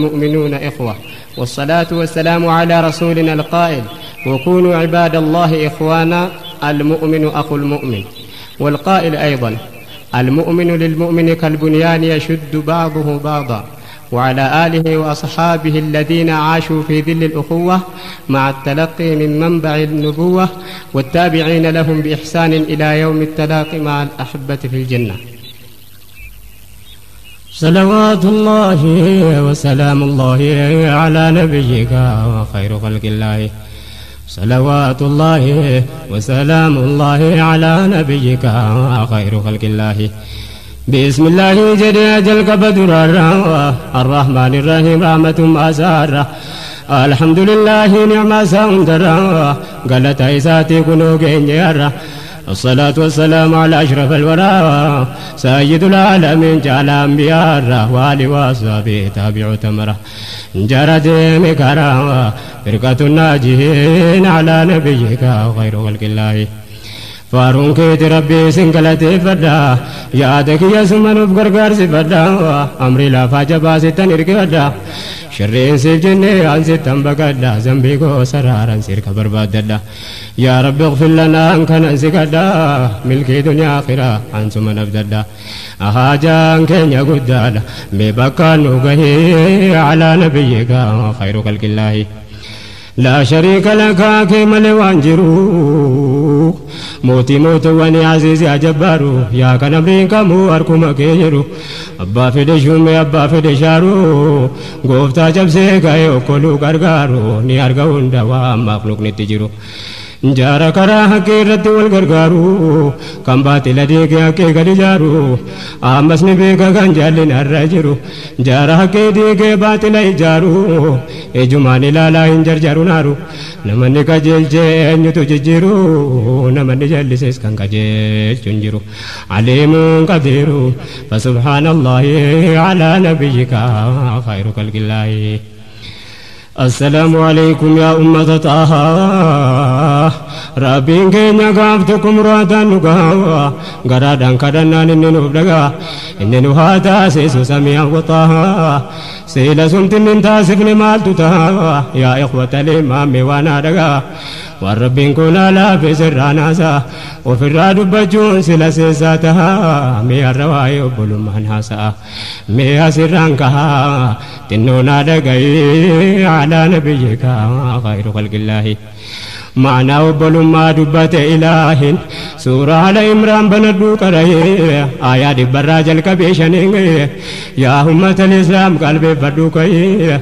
المؤمنون إخوة، والصلاة والسلام على رسولنا القائل: وكونوا عباد الله إخوانا، المؤمن أخو المؤمن. والقائل أيضا: المؤمن للمؤمن كالبنيان يشد بعضه بعضا. وعلى آله وأصحابه الذين عاشوا في ظل الأخوة مع التلقي من منبع النبوة، والتابعين لهم بإحسان إلى يوم التلاقي مع الأحبة في الجنة. صلوات الله وسلام الله على نبيك وخير خلق الله. صلوات الله وسلام الله على نبيك وخير خلق الله. بسم الله جل القبدر الرحمن الرحيم رحمة مسارة. الحمد لله نعم سندر قالت عيساتي كنو جنيرة. الصلاة والسلام على أشرف الورى سيد العالمين جعل أنبياء والي وصحبه تابع تمره جرت مكرا فرقة الناجين على نبيك خير خلق الله. فارون كيت ربي سنكلتي فدا يادك يا سمن بغرغر سفدا أمري لا فاجبا ستن إركدا شرين سيف جني عن ستن بقدا زنبيكو سرارا سير كبر بددا. يا رب اغفر لنا أنك ننسكدا ملكي دنيا آخرة عن سمن أبددا. أهاجان كينيا قدادا مبكا نوغهي على نبيك خير خلق الله. لا شريك لك كمل وانجرو موتي موت واني عزيز يا جبارو يا كان امريكا مو اركم كيرو ابا فدشوم ابا فدشارو غوفتا جبسي كايو كلو غرغارو ني ارغون دوا مخلوق نتجرو جارا كرا حقيرت والغرغارو كم باطل ديك ياكي غدجارو امس نبيكا غنجالين الرجرو جارا حقي ديك باطل اجارو اجماني لالا انجرجرو نارو نمني كجل جن تججرو نمني جلسس كان كجل جنجرو عليم قدير فسبحان الله على نبيك خير خلق الله. السلام عليكم يا أمة طه ربين كينيا غافتكم رادا نغا غرادا كدنا ننو بلغا إننو هاتا سيسو سميع وطه سيلا سمتن تاسفن مالتتا يا إخوة الإمام وانا دغا والربين كنا لا في سرانا سا وفي الراد بجون سلا سيساتها مي الرواي وبلو منهاسا مي سران كها تنونا دغاي على نبيك خير خلق الله. معنى وبلو ما دبت إله سورة على إمران بندو كره آيات براج الكبيشن يا أمة الإسلام قلبي فردو كي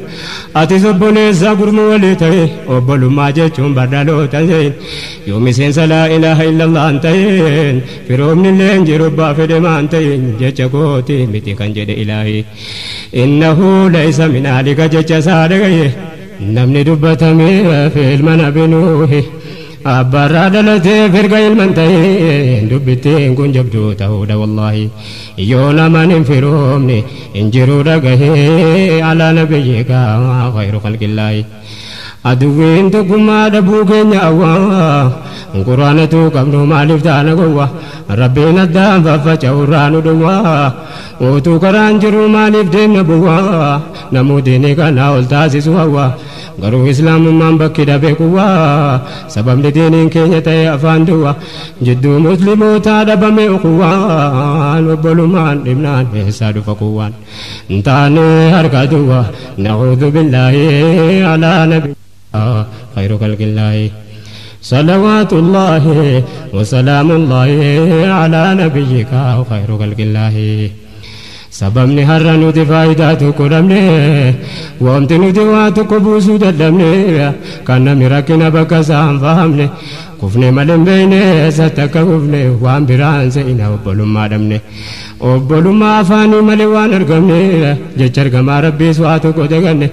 أتي سبني زغر مولتي وبلو ما جتشم بدلو تزين يوم سين لا إله إلا الله أنتين فيروم نلين جربا في دمانتين جتشكوتي متي كان جد إلهي إنه ليس من عليك جتش سادقي نمني دبتمي في المنابنوه أبرا دلتي فرقا المنتهي دبتين كن جبدو تهودا والله يولا من فيرومني انجرو رقه على نبيك خير خلق الله. أدوين تكما دبوكين يأوا قرآنتو قبل ما لفتانا قوة ربنا الدام ففجوران دوا وتو قرآن جرو ما لفتين نبوا نمو ديني كان أولتاسي سوا غرو إسلام من بكي دبكوا سبب لدينين كينيا تي أفان دوا جدو مسلمو تادبمي أخوان وبلومان لبنان إحساد فقوان انتاني هركاتوا نعوذ بالله على نبي خير خلق الله. صلوات الله وسلام الله على نبيك خير خلق الله. سببني هرنو دفايداتو كرمني وامتنو دواتو كبوسو دلمني كان مراكنا بكسام فهمني كفني ملم بيني ستك كفني وام بران سينا وبلوم ما دمني وبلوم ما فاني ملوان ارقمني جچر كما ربي سواتو كدغني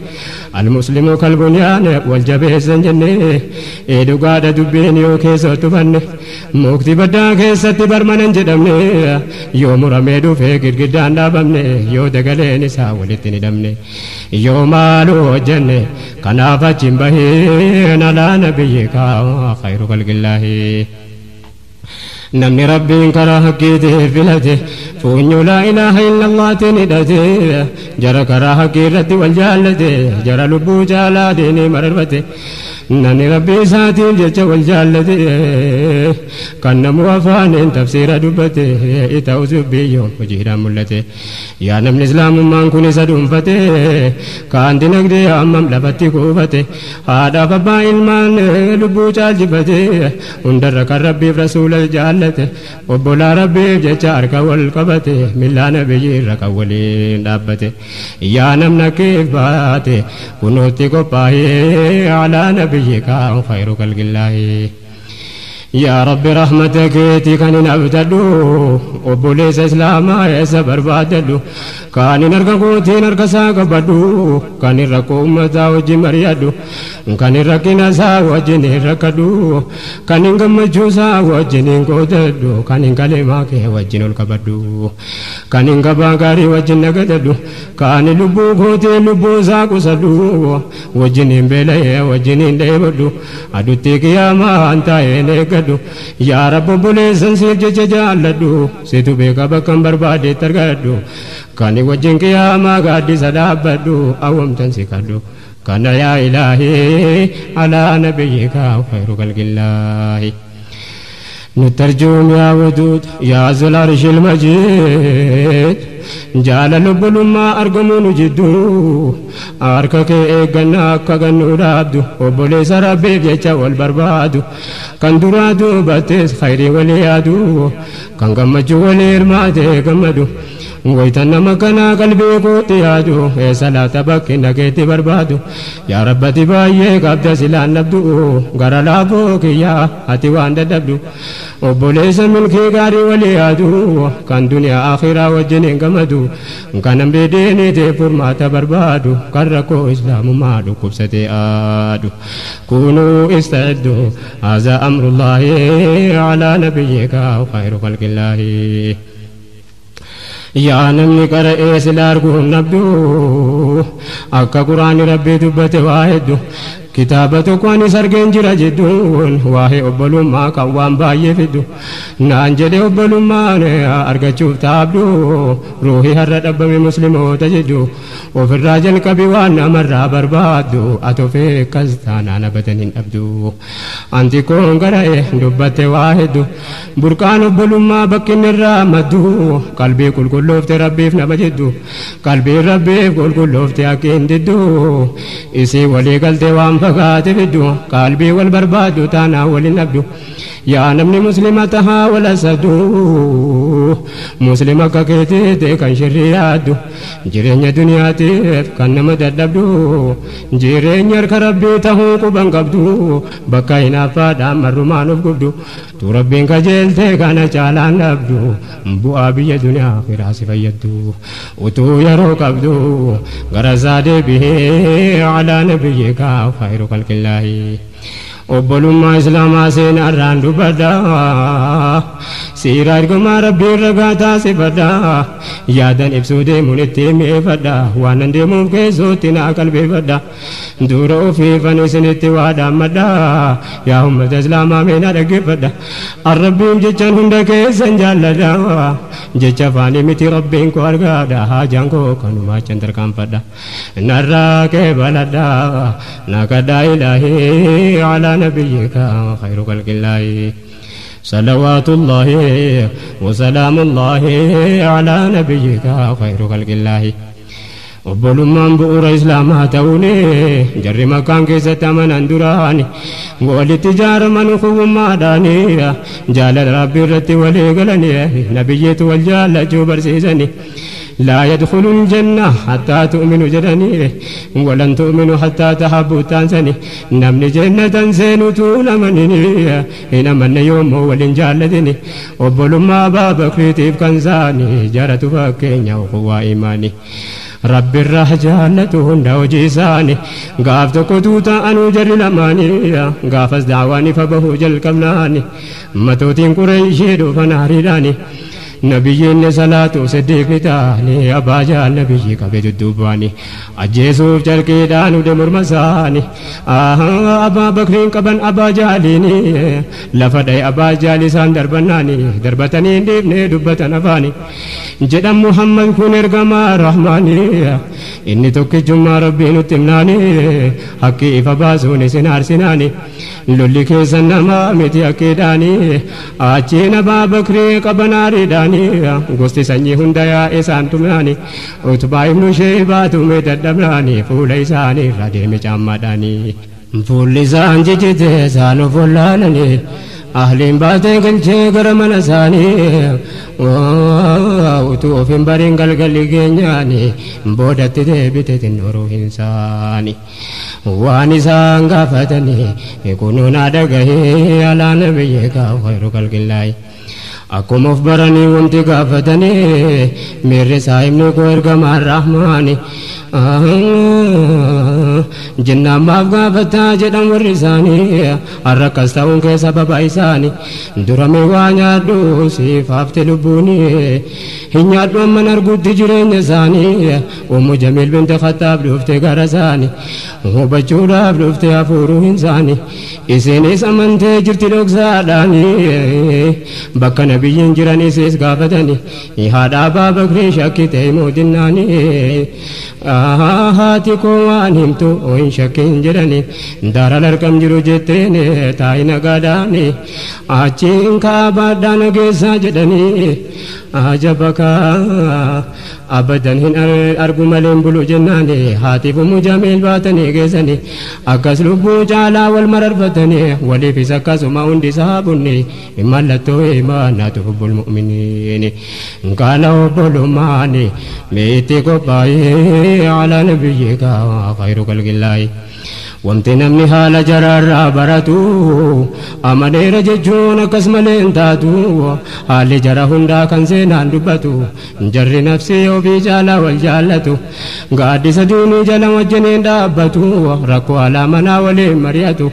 المسلم كالبنيان والجبه سنجني ايدو قادة دبيني وكيسو تفني موكتي بدا كيستي برمانن جدمني يوم رميدو فيكر قدان دابمني يو دغليني ساولتني دمني يو مالو جني كنافة جنبهي على نبيك خير خلق الله. namni rabbiin karaa haqqiitii filate fuunyu laa ilaaha illallaatiin hidhate jara karaa haqqii irratti wal jaallate jara lubbuu caalaa diinii mararfate namni rabbii isaatiif jecha wal jaallate kan namu afaaniin tafsiira dubbate ta'us biyyoon hojiidhaan mul'ate yaa namni islaamummaan kun isa dhuunfate kaan dinagdee hammam lafatti kuufate haadhaaf abbaa ilmaan lubbuu caalchifate hundarra kan rabbiif rasuula jaallate obbolaa rabbiif jecha harka wal qabate millaa nabiyyiirra kan waliin dhaabbate yaa namna keef baate kunootti qophaa'ee alaa نبيك خير خلق الله يا رب رحمتك كان نبتدو وبوليس إسلاما يسبر بادلو كان نرقوتي نرقسا قبدو كان نرقو متا وجي مريدو كان نرقنا سا وجي نرقدو كان نقم جوسا وجي نقوددو كان نقلماك وجي نلقبدو كان نقبا غاري وجي نقددو كان لبو قوتي لبو ساقو سدو وجي نبلي وجي نلبدو أدو تيكياما أنتا ينقدو يا رب بوليسن سيف جالدو سيتو بيكا بكم بربادي ترقدو كان وجين قياما قادي سدابدو أوم تنسكدو كان يا إلهي على نبيك خير خلق الله نترجم يا ودود يا ذو العرش المجيد جال لب ما أرقمون جدو أركك إيقنا كغنو رابدو وبوليس ربي بيجا والبربادو كان درادو باتيس خيري وليادو كان قمجو وليرمادي قمدو ويتنا مكنا قلبي قوتي يادو صلاة بكي نكيتي بربادو يا ربتي بايه قبضة سلان نبدو غرا لابوك يا هاتي وان دبدو وبوليس ملكي غاري وليادو كان دنيا آخرة وجنين قمدو كان بديني تي فرمات بربادو كركو إسلام مادو كبستي آدو كونوا استعدوا هذا أمر الله على نبيك خير خلق الله يا نمني قرأي سلاركم نبدو أكا قرآن ربي دبت واحدو كتابة كواني سرقين جرى جدون واهي أبلو ما كوان باي فدو نانجلي أبلو ما أرقى شوف تابدو روحي هرد أبمي مسلمو تجدو وفي الراجل كبيوان مرة بربادو أتو في كزتانا نبتنين أبدو أنتي كون قرأي دبت واحدو بركان أبلو ما بكين الرامدو قلبي كل لوفت ربي في نبجدو قلبي ربي كل لوفت أكين ددو إسي ولي قلت وام فقات بدو قلبي والبرباد تانا ولنبدو يا نمني مسلمتها ولا سدو مسلمة كيتي كان شريادو جيرين دنيا تيف كان مددبدو جيرين يرك ربي تهو قبن قبدو بكاينا فادا مرمان فقبدو تو ربين كجلتي كان چالان نبدو بو أبي دنيا فراسي فيدو وتو يرو قبدو غرزادي به على نبيك خير خلق الله وبلوما إسلام سين أراندو بدا سيرار كما ربي رغاتا سفدا يادن إبسودي منتي مفدا وانندي ممكيزو تنا قلبي فدا دورو في فنسنتي وادا مدا يا أمة إسلام من أرقي فدا الربي جيشان هندك سنجالدا جيشا فاني متي ربين كو أرغادا هاجانكو كانو ما چندر كام فدا نراك بلدا ناكدا إلهي على نبيك خير خلق الله صلوات الله وسلام الله على نبيك خير خلق الله وبلومان بؤر إسلام هاتوني جري مكان كيسة من اندراني والتجار من خوم ماداني جال ربي رتي ولي قلني نبيت والجال جوبر سيزني لا يدخل الجنة حتى تؤمنوا جدني ولن تؤمنوا حتى تحبوا تنسني نمني جنة سينو طول منني هنا من يوم ولن جالدني وبلو ما بابك ريتيف كنزاني جارة فكين وقوى إيماني رب الرحجانة هندا وجيساني غافت قدوتا أنو جر لماني غافز دعواني فبهو جل كمناني متوتين قريشي دو فنهريداني nabiyyiin salaatu siddiiqni taani abbaa jaal nabiyyi qabe dudduubaani ajjeesuuf jalqiidhaan ude morma isaani abbaa bakriin qaban abbaa jaaliini lafa dhaye abbaa jaal isaan darbannaani darbatanii hin dhiifne dubbatan afaani jedhan muhammad kun ergamaa rahmaani inni tokkichummaa rabbii nutti himnaani haqqi ifa baasuun isin arsinaani lolli keessan namaa miti akkiidhaani achiin abbaa bakrii qabanaariidhaani gosti sanyii hunda yaa'e isaan tumnaani utubaa ibnu sheebaa tume dadhabnaani fuula isaanii irra deeme caammaadhaani fuulli isaan jijjite isaan of wallaalani ahliin baatee galchee gara mana isaanii utuu of hin bariin galgalli keenyaani boodatti deebite xinnooruu hin saani waan isaan gaafatanii kunuun adagahee alaa nabiyyi kaa khayru khalqillaahi akkuma of baranii wanti gaafatanii miirri isaa himni koo ergamaan rahmaani jinnaan maaf gaafataa jedhan warri isaanii harrakkas ta'uun keessa baba isaanii durame waa nyaadhu siif hafte lubbuuni hin nyaadhu amman argutti jireenya isaanii ummu jamiil binti khattaab dhufte gara isaanii hubachuudhaaf dhufte hafuuruu hin isaanii isinis amantee jirti dhoksaadhaani bakka nabiyyiin jiran isis gaafatanii haadha abbaa bakrii shakkite moodinnaani haati koo waan himtu hin shakkin jedhani daaral argam jiru jetteen taa'i nagaadhaani achiin kaabaadhaa nageessaa jedhani ajabakaa abadan hin argu maleen bulu jennaani haatiif ummu jamiil baatanii geessani akkas lubbuu caalaa wal mararfatanii waliifis akkasuma hundi isaa bunni mallattoo imaanaatu hubbul mu'miniini qaala obbolummaani meetti qophaa'ee alaa nabiyyiika khayru khalqillaahi wanti namni haala jaraarraa baratu amaneera jechuun akkas malee hin taatu haalli jara hundaa kan seenaan dubbatu jarri nafsii ofii caalaa wal jaallatu gaaddisa duunii jala wajjiniin dhaabbatu rakkoo alaa manaa waliin mari'atu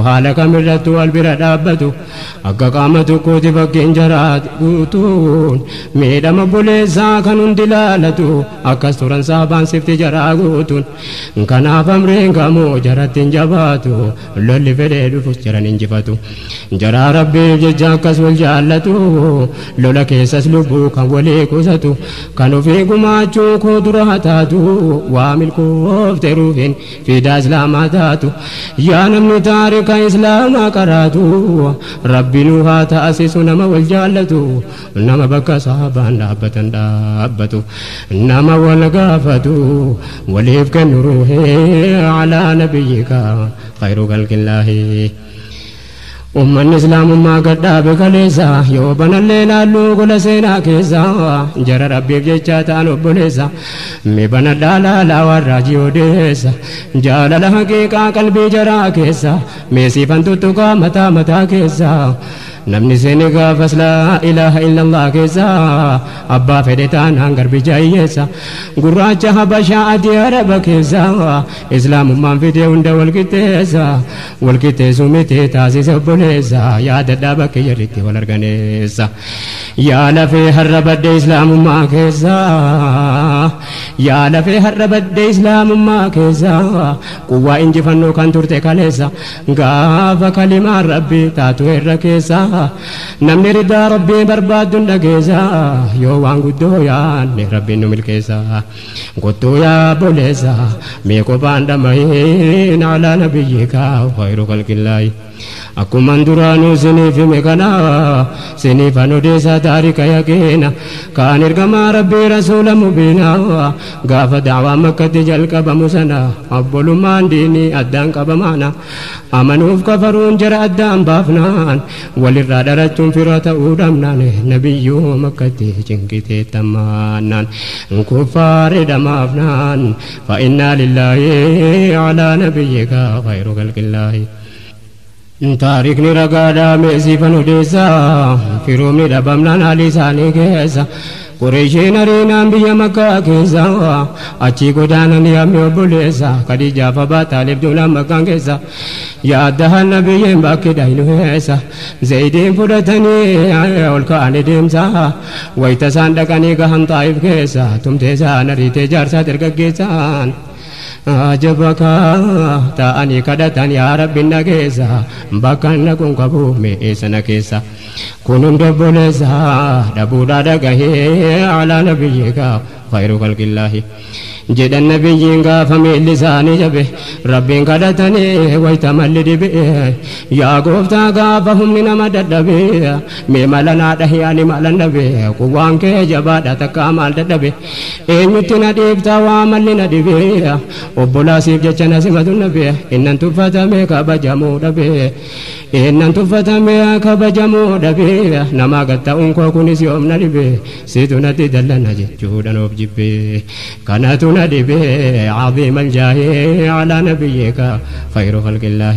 haala kamirrattu wal bira dhaabbatu akka qaama tokkooti fakkiin jaraa guutuun miidhama buleessaa kan hundi laalatu akkas turan saabaan sifti jaraa guutuun kanaaf amreen gamoo jaratti jabaatu lolli fedhee dhufus jaran injifatu jaraa rabbiif jecha akkas wal jaallatu lola keessas lubbuu kan walii qusatu kan ofii gumaachuu koo dura taatu waa milkoofte ruufin fiidaa islaamaa taatu yaa namni taarika islaamaa qaraatu rabbinuu haa taasisu nama wal jaallatu nama bakka saabaan dhaabbatan dhaabbatu nama wal gaafatu waliif kennu ruuhee alaa nabiyyi khayru khalqillaahi ummanni islaamummaa gadhaabe kaleessa yoo banallee laalluu gola seenaa keessa jara rabbiif jecha ta'an obboleessa mi banadhaa laalaa warraa jiyoodeessa jaalala haqiiqaa qalbii jaraa keessa meesiifan tuttuqaa mataa mataa keessa namni seeni gaafas laa ilaaha illallah keessa abbaa fedhe taanaan garbicha hiyyeessa gurraacha habashaa adii araba keessa islaamummaan fidee hunda walqixxeessa walqixxeessuu miti taasise obboleessa yaadadhaa bakka jarritti wal arganeessa yaa lafee har'a badde islaamummaa keessa yaa lafee har'a badde islaamummaa keessa quwwaa injifannoo kan turte kaleessa gaafa kalimaan rabbi taatu irra keessa namni ridaa rabbii barbaadduun dhageessa yoo waan guddoo yaanne rabbiin nu milkeessa gottoo yaa boleessa mee kophaan dhama'een alaa nabiyyiika khayru khalqillaahi akkuman duraanuu siniif hime kana siniifan odeessa taarika yaqiina kaan ergamaa rabbii rasuula mubiina gaafa daawaa makkatti jalqabamu sana obbolummaan diinii addaan qabamaana amanuuf kafaruun jara addaan baafnaan walirraa dharachuun fira ta'uu dhabnaan nabiyyuu makkatti cinqitee tammaannaan kuffaare dhamaafnaan fa'innaa lillaahi alaa nabiyyika khayru khalqillaahi taarikni ragaadhaa meesiifan odeessa firoomni dhabamnaan haalii isaanii keessa قريشين أرينان بيا مكة كيسا أتشي قدانا نيامي بوليسا خديجة فبا طالب دولا مكان كيسا يا أدها النبي باكي داينو هيسا زيدين فرطني والكاني ديمسا ويتسان دكاني كهن طائف كيسا تمتسا نريتي جارسا تركا كيسان أجبك تاني كدتان يا رب النجيسا بكان نكون كبومي إسنا كيسا كنون دبوليسا دبودا دكاهي على نبيك خير خلق الله جد النبي فمي لساني جبه ربين كدتني ويتملد به يا قفتا قافهم من مدد به ميمالنا دهياني مالنا به قوانك جبادة تكامل دبه إن يتنا ديبتا واملنا دبه وبلا سيف جتنا سمدنا به إن أنتو فتامي كبجمو دبه إن أنتو فتامي كبجمو دبه نما قد أنكو كنس يومنا دبه سيدنا تدلنا جهودا وبجبه كانتنا ندبه عظيم الجاه على نبيك خير خلق الله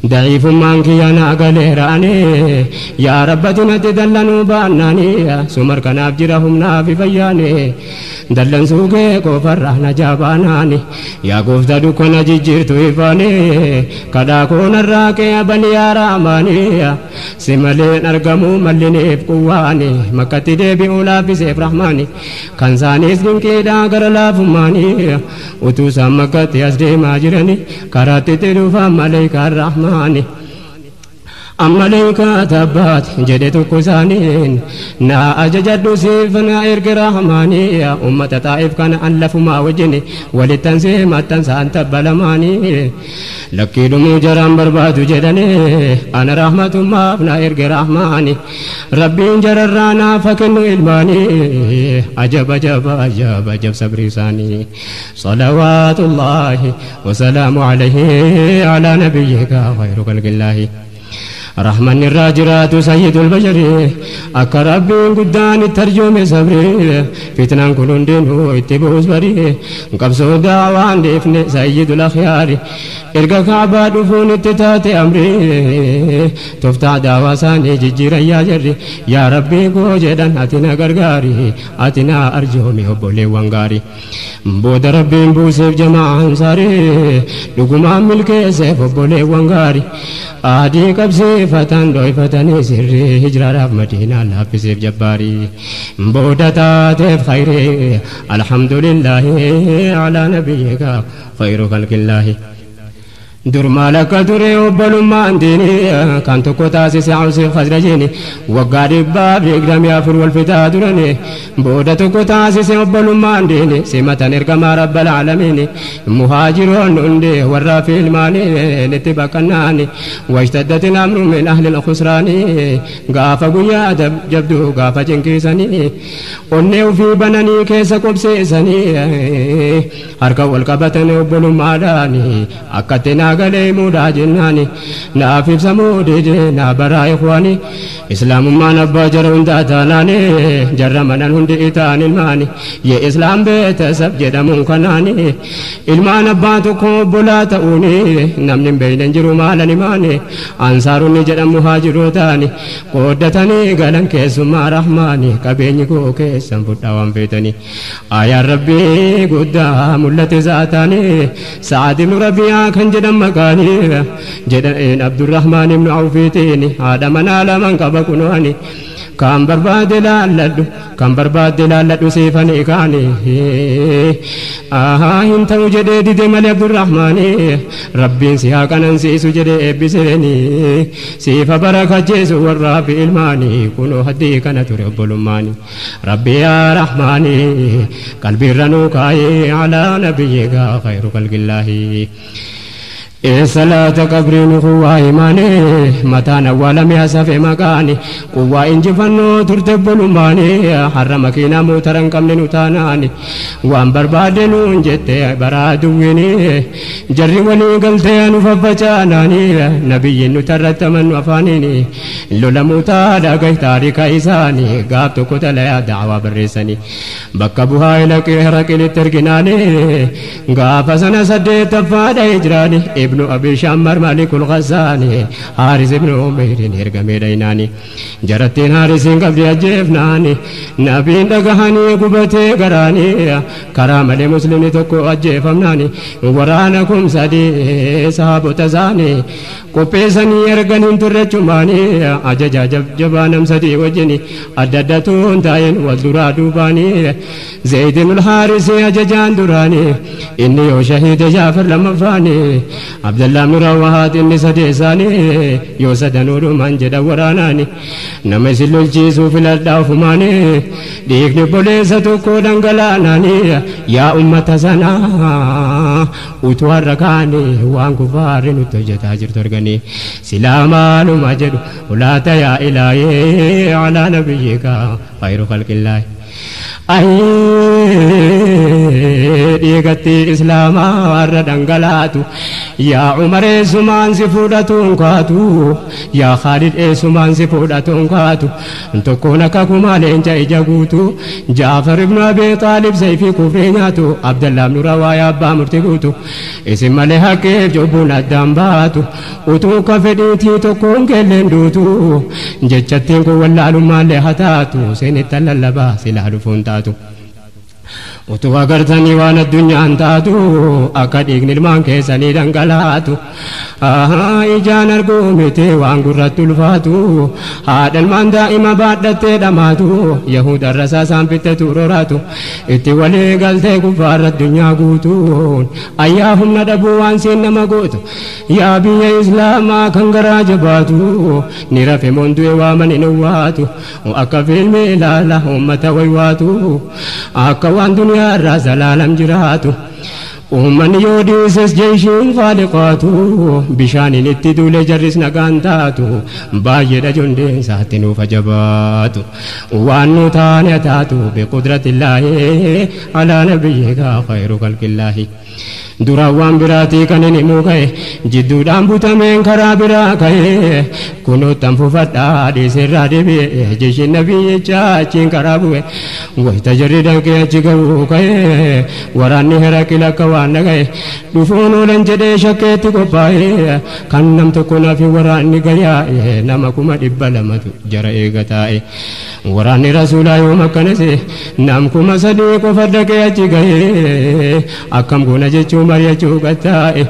ضعيف مانك يا ناقليراني يا رب تدلنوا باناني سمر كناف جرهم نافي فياني دلن سوقي كفر رحنا جاباناني يا قفتا دكنا جيجيرتو إفاني كدا كون الراكي بني يا راماني سمالين أرقمو مليني بقواني مكتي دي بيولا في سيف رحماني كنساني اسكن كيدا قرلا فماني وتوسا مكتي أسدي ماجراني كراتي تلوفا مليك الرحماني أماليك تبات جدتو كسانين نا أججد سيفنا إرق رحماني أمة طائف كان ألف ما وجني ولتنسيم التنسان تبلماني لكي دمو جرام بربادو جدني أنا رحمة ما أبنا إرق رحماني ربي جررانا فكنو إلماني أجب أجب أجب أجب سبريساني صلوات الله وسلام عليه على نبيك خير خلق الله رحمن الراجرات سيد البشر أكرب قدان الترجم صبري فتنة كلون دينه اتبوس بري قبسو دعوان دفن سيد الأخيار إرقا كعبا دفون اتتات أمري تفتح دعوة ساني ججير يا جري يا ربي قوجدا أتنا غرغاري أتنا أرجومي وبولي وانغاري بود ربي بوسف جماعة انصاري لقما ملكي سيف وبولي وانغاري آدي قبسي فتن دوي فتن سري هجرة رف مدينة لابسيف جباري بودة تاتف خيري الحمد لله على نبيك خير خلق الله درما لك دري وبلما ديني كان تكوتاسي سعوسي خزرجيني وقاد باب يقدم يافر والفتاة درني بودة تكوتاسي سعوبلما ديني سمة نرقما رب العالمين مهاجرون اندي والرافي الماني نتبقناني واشتدت الأمر من أهل الخسران غافة قيادة جبدو غافة جنكيساني ونيو في بناني كيسا قبسيساني هركا والقبتني وبلما داني أكتنا قلي مودا جناني نافف سمودي جينا برا إخواني إسلام ما نبا جرون داتاناني جرمنا هندي إتان الماني يا إسلام بيت سبجد منكناني إلما نبا تكوب بلا تأوني نمن بين جرو مالا نماني أنصاروني جرم مهاجروتاني قودتاني قلن كيسما رحماني كبيني كو كيسم فتاوان فيتاني آيا ربي قدام التي ذاتاني سعد بن ربيع كان جدم مكاني جدن عبد الرحمن بن عوفيتيني هذا من على كبكنواني كان برباد لالدو سيفاني كاني انت وجدي دي مال عبد الرحمن ربي سيها كان سيسو جدي بسيني سيف بركة جيسو والرافي الماني كنو هدي كان ترب الماني ربي يا رحماني قلبي رنوكاي على نبيك خير خلق الله صلاة قبرين قوة إيماني متانا ولم يسف مكاني قوة إنجفنو ترتب الماني حرمكينا موترن كمن نتاناني وان بربادنو انجت برادويني جري ولي قلتين فبجاناني نبي نترت من وفانيني لولا موتا داقي تاريك إساني قابتو كتلا دعوة برساني بكبوها إلك هرق لترقناني قاب سنة سدي تفاد إجراني ابن أبي شمر مالك الغساني حارس ابن عمير إرقمي ديناني جرتين حارسين قبل أجفناني نبين دقهاني قبتي قراني كرام لمسلم تكو أجفمناني ورانكم سدي صحاب تزاني قبيسني إرقنين ترجماني أججا جبانم سدي وجني أددتون تاين والدرا دوباني زيد الحارس أججان دراني إني وشهيد جعفر لما فاني عبد الله بن رواحات إني سديساني يوسد نور من جد وراناني نمسل الجيس في الأرض فماني ديكني بوليسة كودن غلاناني يا أمة سنا وتوركاني وان كفار نتجتا جرترغني سلاما نمجد ولا يا إلهي على نبيك خير خلق الله ديغتي إسلاما وردنغلاتو يا عمر سمان سفودتون كاتو يا خالد سمان سفودتون كاتو انتكونك كمالين جاي جاغوتو جعفر ابن أبي طالب سيفي كفريناتو عبد الله بن روايا أبا مرتقوتو اسم مليها كيف جبون الدنباتو وتو كفديتي تكون كلين دوتو جتشتين كو واللالو مالي هتاتو سيني تلالبا سلاح فونتاتو وتو أغرتني وانا الدنيا انتاتو أكاد إغني المان كيساني دنقلاتو إجان أرقومتي وان قررت الفاتو هذا المان دائما بعدت دماتو يهود الرساسان فتتو روراتو إتي ولي قلتي كفار الدنيا قوتون أياهم ندبو وانسين نمقوتو يا بي إسلاما كنغرا جباتو نرفي مندوي وامن نواتو وأكا في الميلالة أمة ويواتو أكا وان دنيا الرأس العالم جراتو ومن يوديسس جيشين خالقاتو بشان نتدو لجرس نقانتاتو بايد جندين ساتنو فجباتو وانو تانيتاتو بقدرة الله على نبيك خير خلق الله دراوان براتي كنني موكاي جدو دامبوتا من كرابرا كاي كنو تنفو فتا دي سرا دي بي جيش النبي چاچين كرابوه ويتجرد كي اچگو كاي وراني هراكي لكوان نغاي دفونو لنجده شكيتي کو پاي كنم تكونا في وراني غيا نمكما دبلمتو جرا ايغتاي وراني رسولا يوم كنسي نمكما صديق فدك اچگاي اكم گونا جچو مريا چوغتاي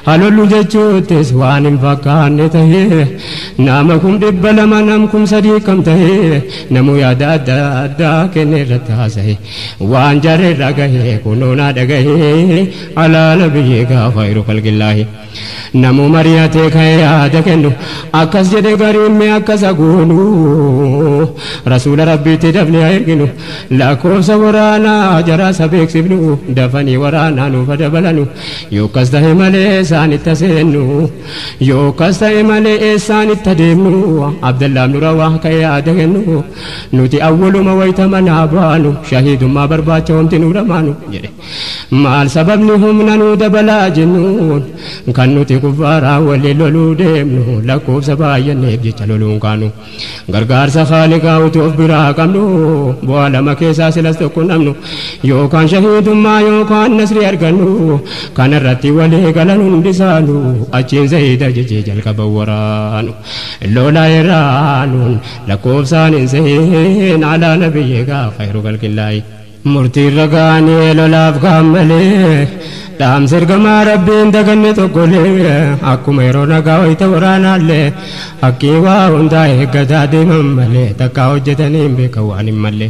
هلولو جچوتس وانم فكانه تهي نامكم دبلما نمكم صديقم تهي نمو يادا دا كنرتاسي وان جري رغه كنونا دغه على نبيك خير خلق الله نمو مرياتي خيا دكنو اكس جد غريم مي اكس غونو رسول ربي تدفني ايرغنو لا كو سورانا جرا سبيك سبنو دفني ورانا نو فدبلنو يو كسته ملي ساني تسنو يو كسته ملي ساني تدمو عبد الله بن رواح خيا دكنو نوتي اول ما ويت منابانو شهيد ما برباچوم تنورمانو مال سببنهم ننو دبلا جنون كنوتي كفارا وللولو ديمنو لكوب سبايا نيبجي چلولون كانو غرغار سخالقا وتوف برا كمنو بوالا مكيسا سلستو نمنو يو كان شهيد ما يو كان نسري أرغنو كان الرتي ولي غلنون دسانو أجين زيدا جيجي جلق بورانو لولا يرانون لكوب سانين زين على نبيك خير خلق الله مرتي رغاني لولاف كاملي دام سرگما ربين دغني توكولي اكو ميرو نغاوي تورانالي اكيوا هوندا هگدا ديمملي تكاو جتني بكواني ملي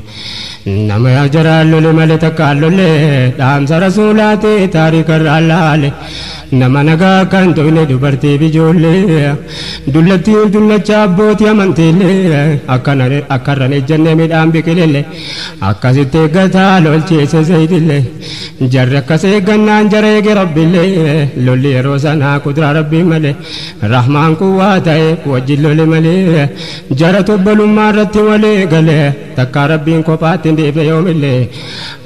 نما يجرالو لملي تكالو لي دام رسولاتي تاريخ الرالالي نما نغا كانتو ني دبرتي بيجولي دولتي دولچا بوتي امنتلي اكرني جنة ميدام بكلي اكاسيتي غتا لولچي سيدلي جركسي غنان جريك ربي لي لولي روزانا قدر ربي ملي رحمان قواتي وجل لولي ملي جرت بلو مارت ولي غلي تكا ربي كوبات دي في يوم اللي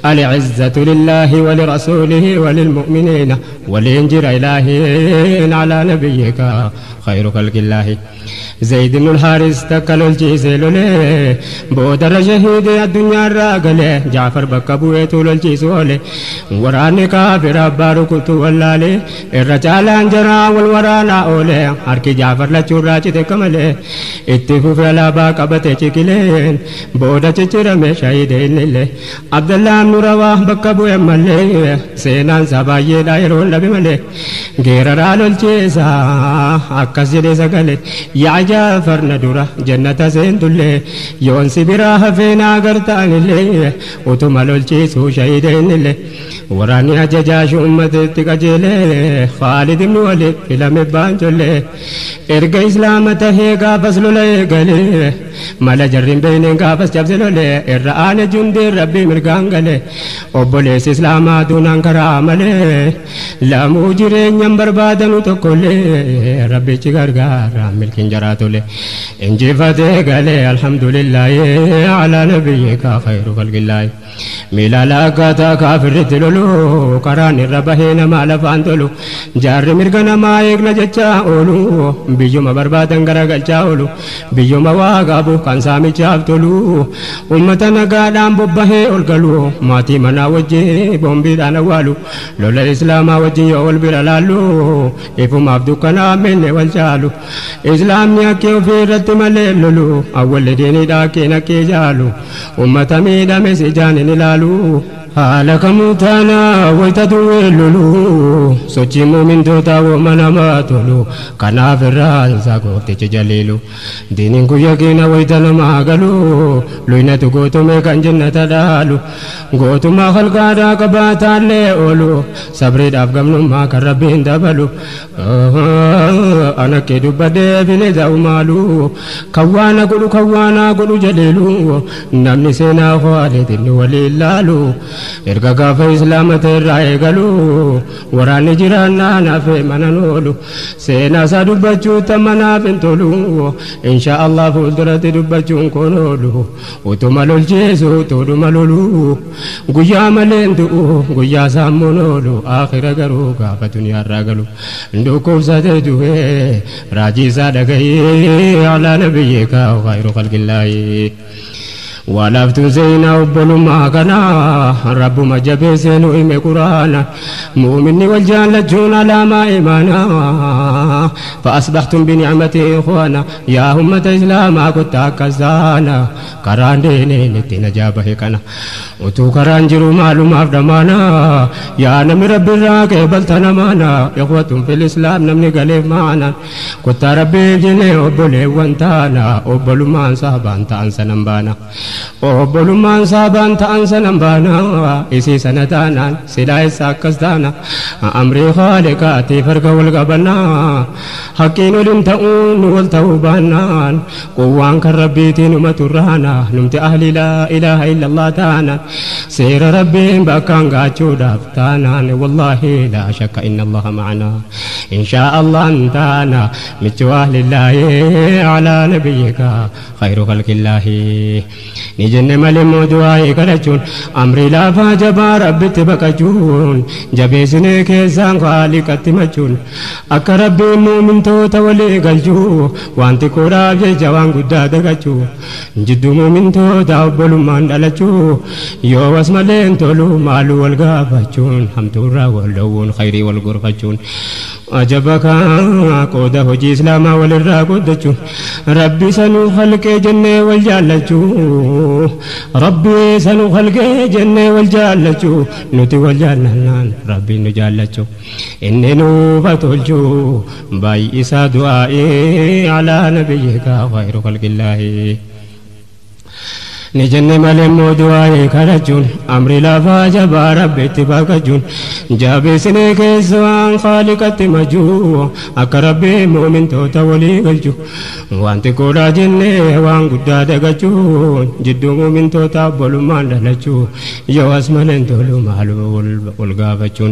العزة لله ولرسوله وللمؤمنين ولينجر إلهي على نبيك خير خلق الله زيد بن الحارث تكلل جيسي لولي بودر شهيد الدنيا الراقلي جعفر بكبوي طول الجيسولي وراني كافر أبارو كنت والالي الرجال انجرا والورانا أولي حركي جعفر لچوراجي تكملي اتفو في الابا قبتي چكلين بودا چچرمي شهيدين للي عبد الله بن رواه بكبوي ملي سينان سبايي دايرون لبي ملي غير رالو الجيسا أكس جدي سقلي يا جعفر ندورة جنة سيندولي يون سبراه فينا قرطان اللي وتمالو الجيسو شهيدين اللي وراني أججاش أمتي تقجلي خالد بن وليد فيلم بانجولي إرقى إسلامته قابس لولي قلي مالا جرين بينين قابس جبزلولي إرآن جندي ربي مرقان قلي وبوليس إسلاما دونان كراملي لا موجرين ينبر بادنو تقولي ربي چغرغار ملكين جراتولي انجي فتح قلي الحمد لله على نبيك خير خلق الله ميلا لاقاتا كافر تلولو قران الربهين ما لفان تلو جار مرقنا ما يقنا جتا أولو بيجو ما بربادن غرقل چاولو بيجو ما واقابو كان سامي چافتلو امتنا قادام ببه أولقلو ماتي منا وجه بومبي دانا والو لولا إسلاما وجه يول برلالو إفو مابدو كنا من والجالو إسلام نيكيو في رت مللولو أول ديني داكي نكي جالو أمتا ميدا مسجان نلالو حالك موتانا ويتدويلولو سوچي مومن توتا ومنا ماتولو كنا فرال ساقو تجليلو دينين كو يقين ويتنا ماغلو لوينة قوتو ميكان جنة دالو قوتو ما خلقا دا قباتا اللي أولو صبري دافقم نما كربين دبلو أنا كدو بدي فيني زاو مالو كوانا قلو جليلو نمني سينا خالد ولي لالو إرقا قافة إسلامة الرأي قالو وراني جرانا نافي منانولو سينا سا دبجو تمنا فنتولو إن شاء الله فولدرة دبجو نكونولو وتمالو الجيسو تولو مالولو قيا ملندو قيا سامونولو آخر قرو قافة دنيا الرقلو ندوكو ساتدوه راجي سادقه على نبيك وخير خلق الله ولفت زينا وبلو ما كنا رب ما جبسن وإم قرانا مؤمني والجان جون على ما إيمانا فأصبحتم بنعمتي إخوانا يا أمة إسلام كنت كزانا كران ديني نتنا جابه كنا وتو كران جرو مالو مافدمانا يا نمي رب الراك بلتنا مانا إخوة في الإسلام نمني قليف معنا كنت ربي جني وبلي وانتانا وبلو ما انصابان تانسا نمبانا obbolummaan saabaan ta'an sanan baana isii sana taanaan silaa isa akkas taana amrii haaliqaatii farka wal qabannaa haqqiin waliin ta'uun wal ta'uu baannaan quwwaan kan rabbiitiin umaturraana numti ahli laa ilaaha illallah taanaan seera rabbiin bakkaan gaachuudhaaf taanaan wallaahi laa shakka inna allaha ma'anaa inshaa allah taana michuu ahlillaahi alaa nabiyyika khayru khalqillaahi نجن ملمو دعائي كرچون امري لا فاجبا رب تبقچون جبيسني كيسان خالقت مچون اك رب مؤمن تو تولي گلجو وانت كورا جوان غدا دگچو جدو مؤمن تو دابل ماندلچو يو واسملين تولو مالو والغافچون حمدورا ولون خيري والغرفچون أجبك قوده جي إسلاما وللرا قدچو ربي سنو خلق جنة والجالچو ربي سنو خلق جنة والجالچو نتي والجالنان ربي نجالچو إننو فتولچو باي إسا دعائي على نبيك خير خلق الله نجن ملمو دعائي كرچون أمري لا فاجبا ربي اتباقچون جابسني كيسوان خالقت مجو أكربي مؤمن توتا ولي قلجو وانت كورا جنة وان قدا دقچون جدو مؤمن توتا بلومان دلچو يو اسمنن تولو مالو والغافچون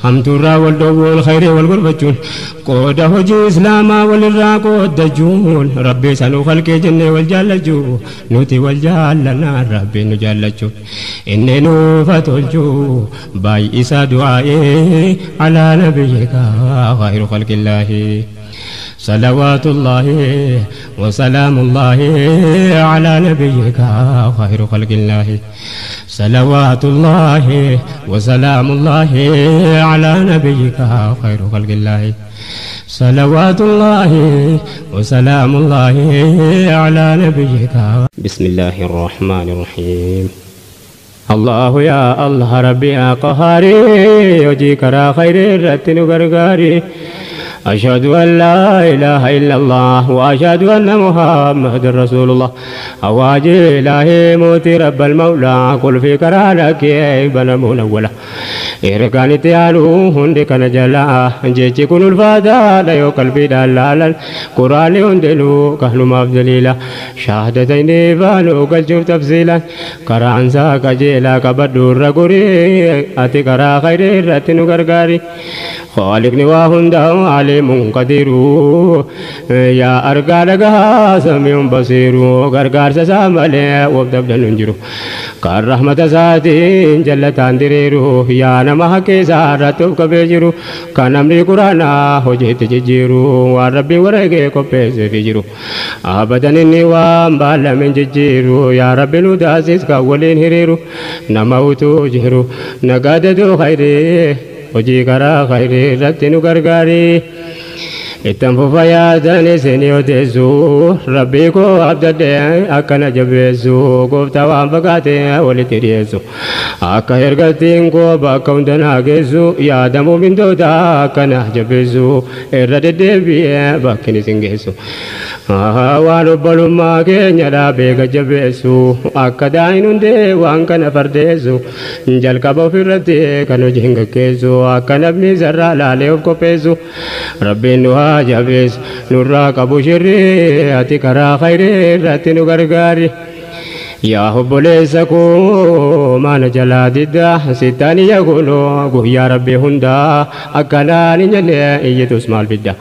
همتورا والدو والخير والغربچون قودا هجي إسلاما والرا قود دجون ربي سنو خلق جنة والجالجو نوتي والجال جالنا ربي نجالجو إني نوفتلجو باي إسا دعائي على نبيك خير خلق الله صلوات الله وسلام الله على نبيك خير خلق الله صلوات الله وسلام الله على نبيك خير خلق الله صلوات الله وسلام الله على نبيك. بسم الله الرحمن الرحيم. الله يا الله ربي يا قهاري وجيك را خير رتن غرغاري أشهد أن لا إله إلا الله وأشهد أن محمد رسول الله أواجه إلهي موتي رب المولى قل في كرانك بنا منولا إركان تيالو هندي كان جلا جيتي كن الفادا لا يقل في دلال قرآن هندلو كهل مفضليلا شهادتين فانو قلجو تفصيلا كران ساك جيلا كبدور رقوري أتي كرا خير رتن غرغاري خالقني وهنده عليم قدير يا أرقالك سميع بصير غرغار سامله وبدبد ننجرو كار رحمة ذاتي جلت اندريرو يا نما كيسارتو كبيجرو كان امري قرانا هجيت جيرو وربي ورغي كوبيس فيجرو ابدا اني وام بال من جيرو يا ربي نوداسيس كولين هيرو نموتو جيرو نغاددو خيري وجي كرا خيري رتنو غرغاري اتنفو فيادني سنيو تيزو ربي كو عبد أكنا جبيزو قفتا وانفقاتي ولتريزو أكا هرغتين كو باكون دناغيزو يادمو من دودا أكنا جبيزو إرد ديبي باكني سنجيزو وانو بلوما كينيا دابيك جبيزو أكا داينون دي وانكا نفرديزو جالكا بوفرتي كانو جهنگ كيزو أكا نبني زرع لاليو كوبيزو ربي نوها جابيس نورا كابو شري أتي كرا خيري راتي غرغاري يا حب ليسكو ما نجلا ددا ستاني يقولو يا ربي هندا أكلاني نجلي يتوس مال بدا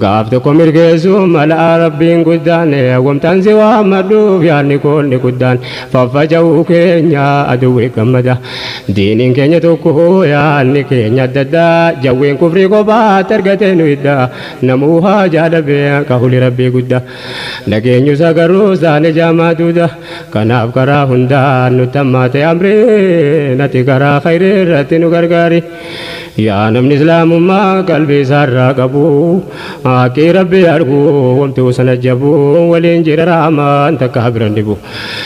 غافتكم مركزو ملا ربي قدان ومتنزي ومردوف يا نيكون نكدان ففجأو كينيا أدوي كمدا دينين كينيا توكو يا نيكينيا ددا جوين كفري قبا ترغتين ويدا نموها جالبي كهولي ربي قدا نكينيو ساقرو ساني جاما دودا كناف كرا هندا نتمات أمري نتي كرا خير رتنو غرغاري يا نمني إسلام ما قلبي سارا قبو آكي ربي أرغو ومتو سنجبو ولينجر رامان تكابرن دبو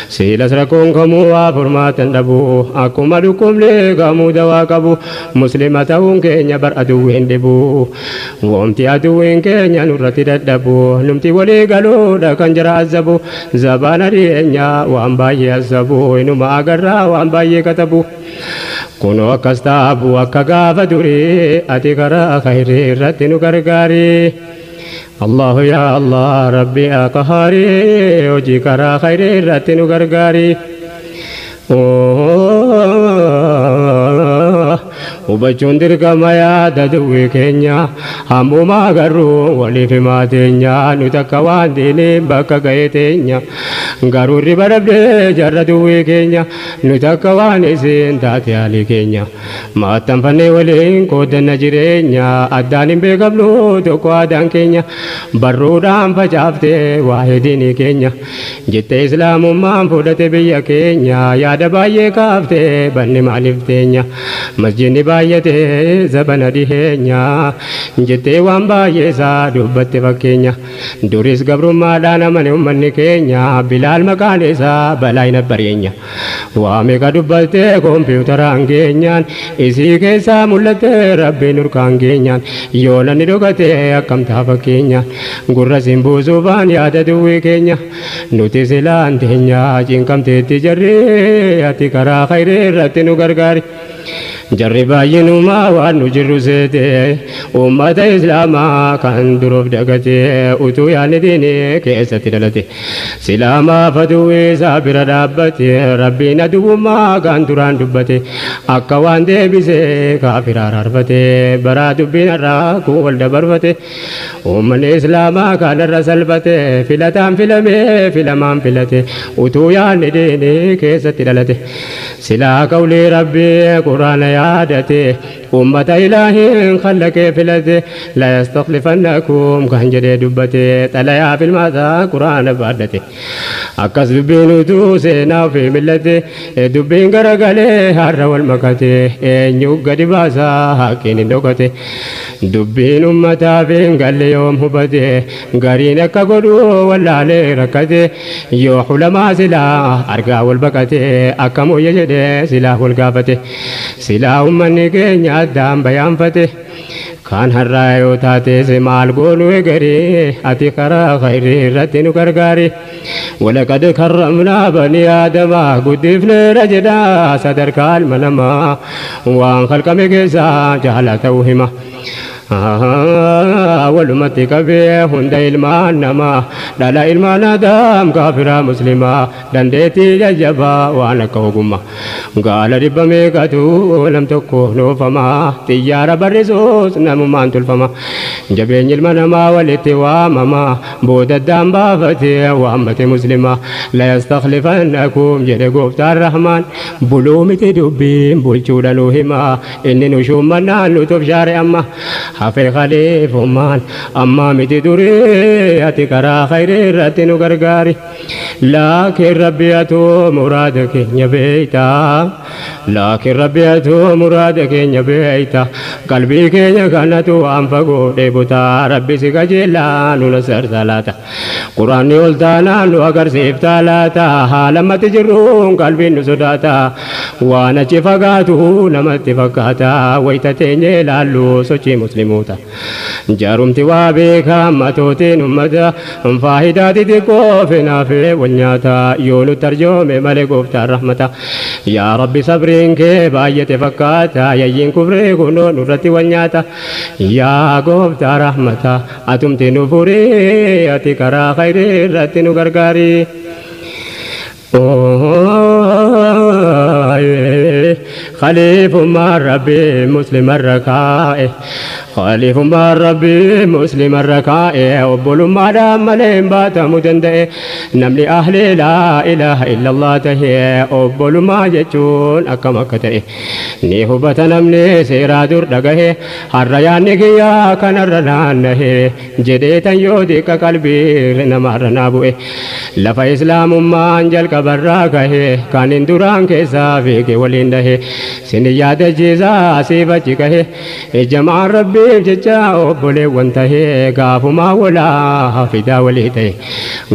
سيلا سركون كمو وفرماتن دبو أكو مدوكم لغمو دوا قبو مسلمة ونكينيا بر أدوين دبو ومتي أدوين كينيا نرتي دبو نمتي ولي قلو دا كنجر عزبو زبانا رينيا وانباي عزبو إنما أقرى وانباي كتبو كونو أكستابو أكغاف دوري أتي كرا خيري رتنو غرغاري الله يا الله ربي أقهاري وجي كرا خيري رتنو غرغاري وبچون درقما يا ددوي كينيا همو ما غرو ولي في ما تينيا نتكوان ديني بكا غيتينيا غرو ربرب جردوي كينيا نتكوان سين تاتي علي كينيا ما تنفني ولين كود نجرينيا أداني بقبلو توكو أدان كينيا برودان فجافتي واحديني كينيا جت إسلام ما فودت بيا كينيا يا دبايي كافتي بني معلفتينيا مسجدني بايته زبنا ديهنيا جتي وان بايسا دوبت فكينيا دوريس قبرو ما دانا من أمني كينيا بلال مكانيسا بلاي نبرينيا وامي كدوبت كمبيوتر أنجينيا إسي كيسا مولت ربي نور كانجينيا يولا ندوكت أكم تافكينيا غرة سيمبوزو فان يادا دوي كينيا نوتي سيلان تينيا جنكم تيتي جري أتي كرا خيري رتنو غرغاري جرباينما ونجر سيتي أمة إسلاما كان دروب دقتي أتو يعني ديني كيسة دلتي سلاما فتوي سابر دابتي ربي ندوما كان دران دبتي أكوان دي بيسي كافر عرفتي برا دبين الراكو والدبرفتي أمة إسلاما كان الرسلفتي فلتان فلمي فلمان فلتي أتو يعني ديني كيسة دلتي سلا قولي ربي قرآن يادتي أمة إلهي خلق فلتي لا يستخلفنكم كان جديد دبتي تلايا في الماذا قرآن بادتي أكس دبين توسينا في ملتي دبين غرغلي هر والمكتي إنيو قد باسا حقين دوكتي دبين أمتا فين قال يوم هبتي غارين كقدو ولا لي ركتي يوحو لما سلا أرقا والبكتي أكمو يجدي سلا والقافتي سلا أمني كينيا دام بيان فتي كان هرايو تاتي سمال قولو غري أتي خرا خيري رتنو كرغاري ولقد كرمنا بني آدم قدفنا رجدا صدر كالمنما وان خلق مكسا جهلتوهما ولمتي كبيه هند إلمان نما دلا إلمان دام كافر مسلما دندتي ججبا وانا كوغما قال رب ميكاتو لم تكونوا فما تيار برسوس نممان تلفما جبين المنما والاتوامما بود الدام بافتي وامتي مسلما لا يستخلفنكم جرقوب الرحمن بلومتي دبين بلشودا نوهما إني نشومنا لطف شارع أما حفي خليف مان أما متي دوري أتكرا خير رتنو غرغاري لكن ربي أتو مرادك نبيتا لكن ربي أتو مرادك نبيتا قلبي كي كانتو أنفقو ديبوتا ربي سكجلا ننسر ثلاثة قرآن يولتانا نوغر سيف ثلاثة لما تجرون قلبي نسداتا وانا چفقاتو نمت فقاتا ويتتيني لالو سوچي مسلموتا جارمتي وابيكا ماتوتين أمتا فاهداتي تكوفنا في ونياتا يولو ترجمة ملكوف الرحمة يا ربي صبرين كي باية فكاتا يين كفري كنو نرتي ونياتا يا قوف الرحمة أتمتي نفوري أتكرا خيري رتي نغرغاري خليف مع ربي مسلم الركائه خليف مع ربي مسلم الركائه وبول ما دام ملين بات مدنده نملي أهل لا إله إلا الله تهي وبول ما جتون أكما كتئه نيهو بتنمني سيرا دور دقه الريان نقيا كان الرنانه جديتا يوديك قلبي لنما رنابوه لفا إسلام ما انجل كبراكه كان اندوران كيسا فيك ولينده سنياد جيزا سيبتكه جمع ربي ججا وبولي وانته غافو ما ولا حفظا وليته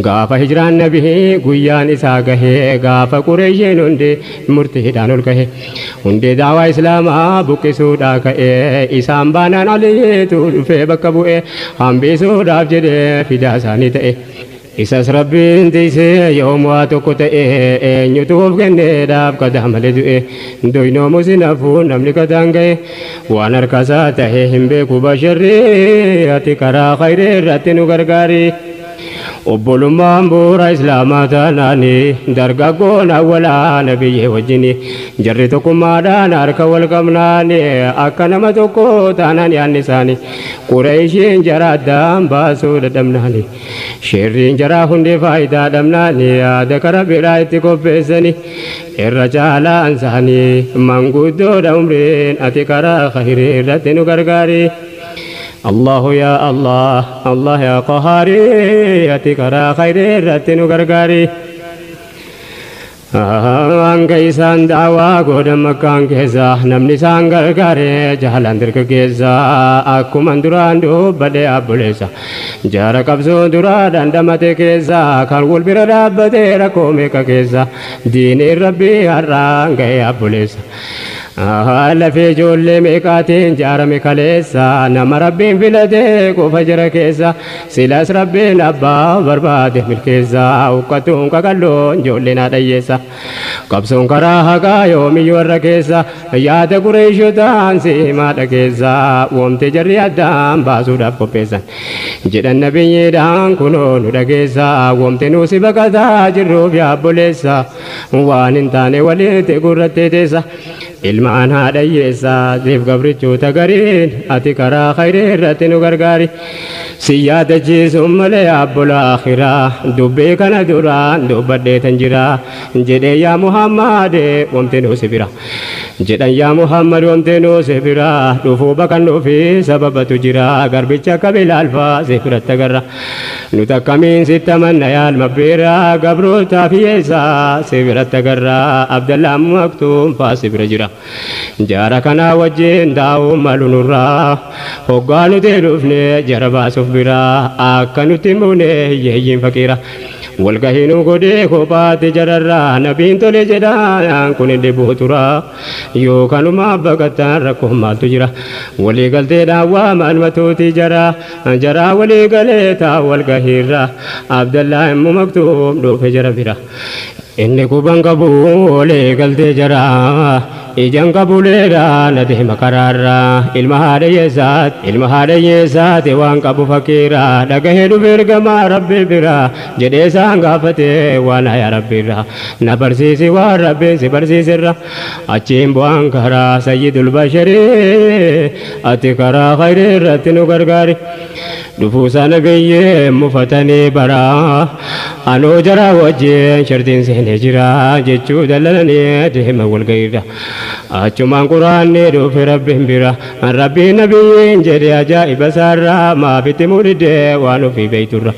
غاف هجران نبيه قيان إساقه غاف قريشين هندي مرتهدان الكه هندي دعوة إسلام بك سوداك إسام بانان عليه تولفه بكبوه هم بسودا بجده فدا سانيته إساس ربي انتيسي يوم واتوكو تأيه نيوتوف كنده داب قدام لدوئه دوينو مسنفون نملك تانكي وانركسا تهيهم بيكو بشري أتكرا خير رتنو غرغاري وبولمان بورا إسلامات ناني درغاقون أولا نبي وجني جريتكم مادان أركا والقمناني أكنمتكو تاناني النساني قريشين جرى دام باسو دمناني شيرين جرى هندي فايدا دمناني ذكر برايتكو بيسني الرجال أنساني من قدو دمرين أتكرا خيري رتنو غرغاري الله يا الله الله يا قهاري أتكرا خيري رتنو غرغاري Angkaisan dawa godam makang keza namni sanggal kare jalan terkeza aku mandurandu bade abulesa jara kabzo dura danda mate keza kalgul birada bade rakome keza dini rabbi arang gaya abulesa لفي جول ميقاتين جار مكاليسا نما ربين فلده كفجر كيسا سلاس ربين أبا برباده ملكيسا وقتون كقلون جولنا ديسا قبسون كراها قايومي يور كيسا ياد قريشو دانسي ما دكيسا ومتجري الدام باسو دافو بيسا جد النبي دان كنون دكيسا ومتنوسي بقدا جرو بيا بوليسا وان انتاني وليت قررتي تيسا ilmaan haadha hiyyeessaa siif gabrichoota gariin ati karaa khayrii irratti nu gargaari si yaadachiisuun malee abbola akhiraa dubbii kana duraan dubbadheetan jira jedhee yaa Muhammad wamte nuu si bira jedhan yaa Muhammad wamte nuu si bira dhufuu baqannuu fi sababatu jira garbicha akka bilaalfaa si biratti agarra nu takkamiin sitti amanna yaalma bira gabrootaaf hiyyeessaa si biratti agarra Abdallah Maktuum faa si bira jira jara kana wajjin daa'u malunurraa hoggaa nuti dhufne jara baasuuf bira akka nuti muune hiyyeeyyiin faqiira walgahiinuu godhee kophaatti jararraa nabiin tole jedhaan kun inni buutura yookaanuma baqattaan rakkoon maaltu jira walii galteedhaan waamaan matuuti jara walii galee taa walgahiirra Abdallah immoo Maktuum dhufe jara bira inni kuban qabu walii galtee jara ijan qabuleedha na deema karaarra ilma haadha hiyyeessaati waan qabu fakiira dhagahee dhufe ergamaa rabbi bira jedhee isaan gaafate waan yaa rabbiirra na barsiisi waan rabbiin si barsiisirra achiin bu'aan karaa sayyidul basharii ati karaa khayrii irratti nu gargaari dhufuusaa nabiyyee mufatanii bara anoo jara wajjin shartiin seenee jira jechuu dallananii deema walgahiirra achumaan quraanni dhufe rabbiin bira rabbiin nabiyyiin jedhe ajaa'iba isaarraa maafitti mudhidee waan ofii beeyturra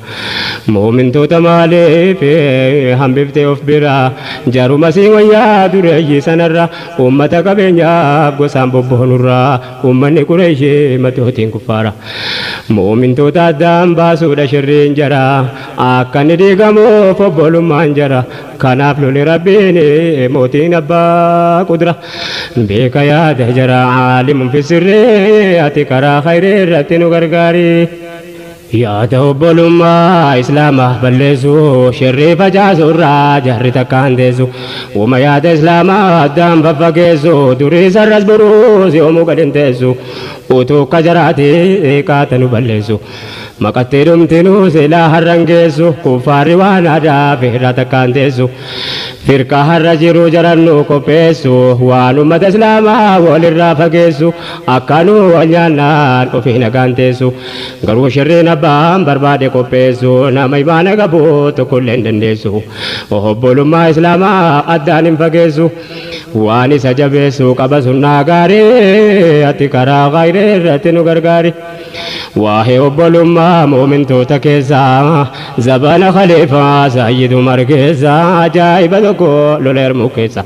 muumintoota maaliif hambiftee of bira jaruma siin wayyaa dureeyyii sanarra ummata qabeenyaaf gosaan bobboonurra ummanni Qureeshii matootiin kuffaara muumintoota addaan baasuudha shirriin jara akka inni diigamuuf obbolummaan jara kanaaf loli rabbiin mootiin abbaa qudra beeka yaada jara aalimun fi sirrii ati karaa khayrii irratti nu gargaari yaada obbolummaa islaamaa balleessu shirrii facaasurraa jarri takkaan teessu uma yaada islaamaa addaan faffageessu durii sarras buruus yoomuu gadhin teessu utuu akka jaraati qaata nu balleessu maqattee dhumtinuu silaa harrangeessu kuffaarri waan aadaa feerraa takkaan teessu firqa harra jiru jarannu qopheessu waan ummata islaamaa walirraa fageessu akkanuu wanyaannaan ofii nagaan teessu garuu shirriin abbaan barbaade qopheessu nama imaana qabu tokkollee hin dandeessu obbolummaa islaamaa addaan hin fageessu waan isa jabeessu qaba sunnaa gaarii ati karaa khayrii irratti nu gargaari waa'ee obbolummaa muumintoota keessaa zabana khaliifaa sayyidu Umar keessaa ajaa'iba tokko lola Yarmuk keessa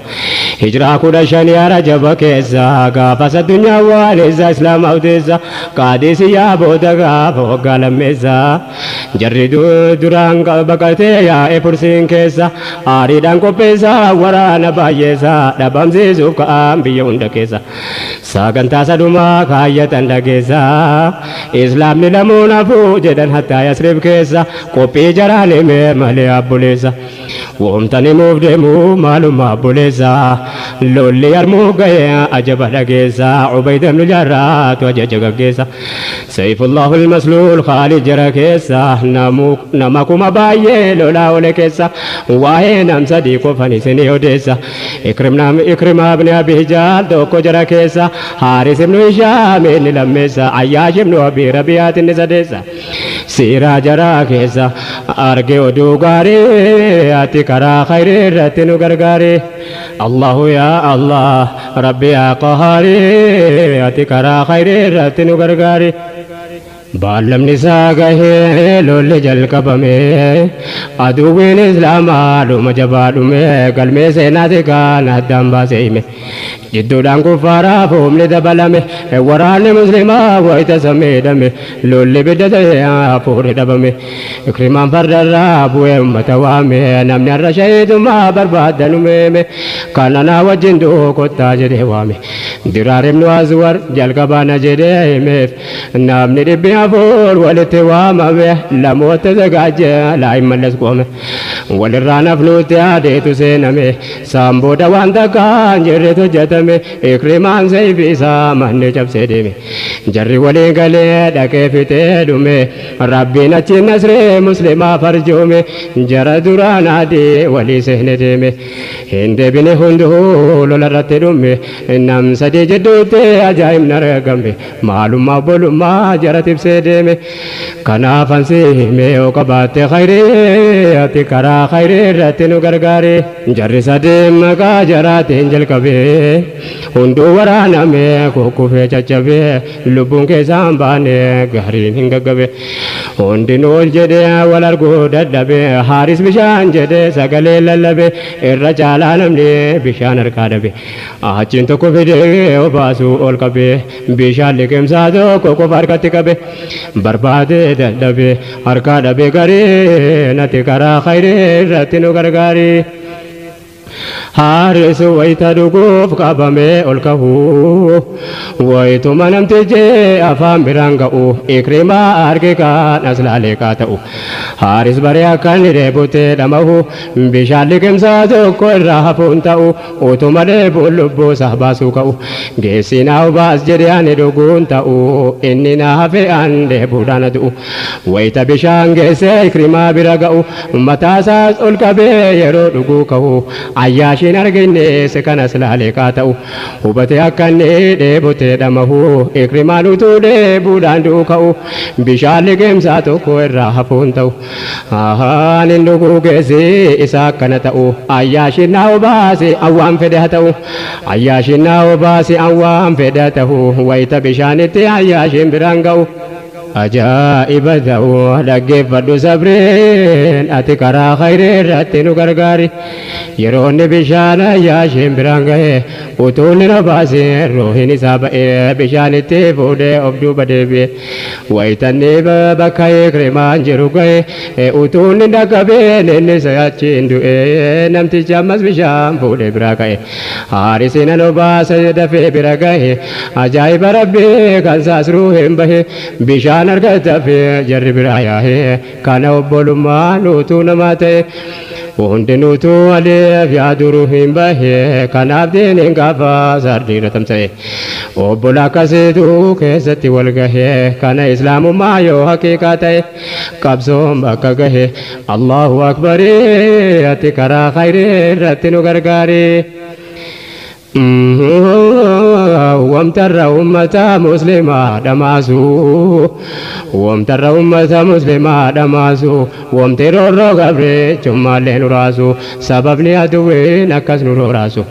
hijiraa 15 Rajaba keessa gaafas addunyaa waan isa islaamaa uteessa qaadisiyyaa booda gaafa waggaa lammeessa jarri duraan baqatee yaa'ee fursiin keessa aariidhaan qopheessa waraana baay'eessa dhabamsiisuuf ka'an biyya hunda keessa sagantaa sadumaa kaayyatan dhageessa islaamni lamuun hafuu jedhan hattaa Yasrib keessa qophii jaraan himee malee abboleessa woomtani muuf deemu maalummaa abboleessa lolli Yarmuk ga'ee ajaba dhageessa Ubayd ibn Jarraatu ajaja gaggeessa Sayfullahu al-Masluul Khaalid jara keessa nama kuma baay'ee lolaa ole keessa waa'ee nam sadii qofan isinii odeessa Ikrimaa ibn Abi Jahl tokko jara keessa Haaris ibn Hishaam inni lammeessa Ayyaash ibn Abi Rabi'aat inni sadeessa siiraa jaraa keessa arge oduu gaarii ati karaa khayrii irratti nu gargaari Allahu yaa Allah rabbi yaa qahaari ati karaa khayrii irratti nu gargaari Baalamni isaa gahee lolli jalqabame aduwwiin islaamaa dhuma jabaadhume galmee seenaati kan addaan baasee hime jidduudhaan kuffaaraaf humni dabalame waraanni muslimaa wayita sameedhame lolli bidda ta'e hafuurri dhabame ikrimaan fardarraa bu'ee ummata waame namni har'a shahiidummaa barbaadanumeeme kananaa wajjin du'uu kottaa jedhee waame diraar ibnu aswar jalqabaana jedhee himeef namni dhibbi hafuur walitti waamame lamoota zagaaje laayin mallas qoome walirraa nafnuutti adeetu seename saambooda waan takkaan jirretu hojjetame ikrimaan sayfi isaa manni cabsee deeme jarri walii galee dhaqee fixee dhume rabbiin achi nasree muslimaa farjoome jara duraan adii walii seene deeme hin deebine hunduu lolarratti dhume nam sadii jidduutti ajaa'ibni argame maalummaa obbolummaa jara tibsee deeme kanaaf ansi himee yoo qabaatte khayrii ati karaa khayrii irratti nu gargaare jarri sadii maqaa jaraatiin jalqabee hunduu waraaname kukkufee caccabee lubbuun keessaan baane gariin hin gaggabe hundinuu ol jedhee wal arguu dadhabe haaris bishaan jedhee sagalee lallabe irra caalaa namni bishaan harkaa dhabe achiin tokko fidee obaasuu ol qabe bishaan liqimsaa tokko qofa harkatti qabe barbaade dadhabe harkaa dhabe garii nati karaa khayrii irratti nu gargaari Haris wayita dhuguuf qabamee ol kahu wayituma namtichi afaan biraan ga'u ikrimaa arge kan aslaalee kaa ta'u Haris baree akkan dheebutee dhamahu bishaan liqimsaa tokko irraa hafuun ta'u utuma dheebuun lubbuu isaa baasuu ka'u geessinaa obaas jedhee ani dhuguun ta'u inni na hafe an dheebuudhaan du'u wayita bishaan geessee ikrimaa bira ga'u mataasaas ol qabee yeroo dhuguu ka'u ayyaashiin argine se kan aslaalee kaa ta'u hubate akkanni dheebutee dhamahu ikrimaan utuu dheebuudhaan du'u ka'u bishaan liqimsaa tokko irraa hafuun ta'u anin dhuguu geessi isaa akkana ta'u ayyaashiin na obaasi awwaan fedhe haa ta'u ayyaashiin na obaasi awwaan fedhe haa ta'u wayita bishaanitti ayyaashiin biraan ga'u ajaa'iba ta'u dhaggeeffadhu sabreen ati karaa khayrii irratti nu gargaari yeroonni bishaan ayyaashiin biraan ga'e utuu ni obaasi ruuhin isaa ba'ee bishaanitti fuudhee of duuba deebi'e wayitanni bakka ikrimaan jiru ga'e utuu ni dhaqqabeen inni achiin du'e namtichi ammas bishaan fuudhee biraa ka'e haarisiin an obaasa dafee bira ga'e ajaa'iba rabbii kan saas ruuhin bahe bishaan argatafe jarri biraa yaa'e kana obbolummaa nuutuu namaa ta'e hundinuutu aleef yaaduru hin bahe kanaaf diiniin gaafa sardiira tamsa'e obbola akkasiitu keessatti wal gahe kana islaamummaa yoo haqiiqaa ta'e qabsoon bakka gahe allahu akbarii ati karaa khayrii irratti nu gargaari وامتر أمة مسلمة دماسو وامتر أمة مسلمة دماسو وامتر الرقبر جمال راسو سببني أدوين أكس نور راسو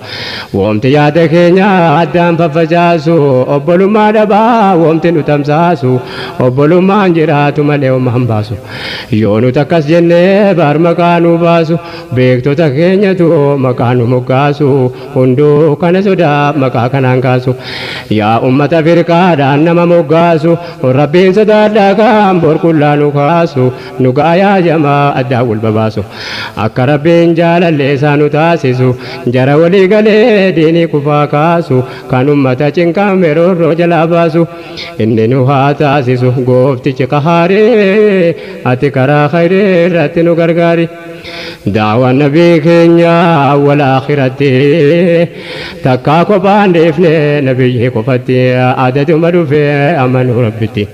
وامتياد كينيا أدام ففجاسو أبولو ما دبا وامتنو تمساسو أبولو ما انجراتو مليو مهمباسو يونو تكس جنة بار مكانو باسو بيكتو تكينيا تو مكانو مكاسو هندو كان سودا مكا كانان كاسو يا أمة فرقا نما مقاسو ربين سدادا كام بور كلانو كاسو نقايا جما أداول بباسو أكا ربين جال الليسانو تاسسو جرى ولي غلي ديني كفا كاسو كان أمة چنكا ميرو رجل باسو إني نوها تاسسو غوفتي چكهاري أتكرا خيري راتنو غرغاري دعوة النبي كينيا والآخرتي تكاكو باندفني نبي كفتي عادة مدوفي أمن ربتي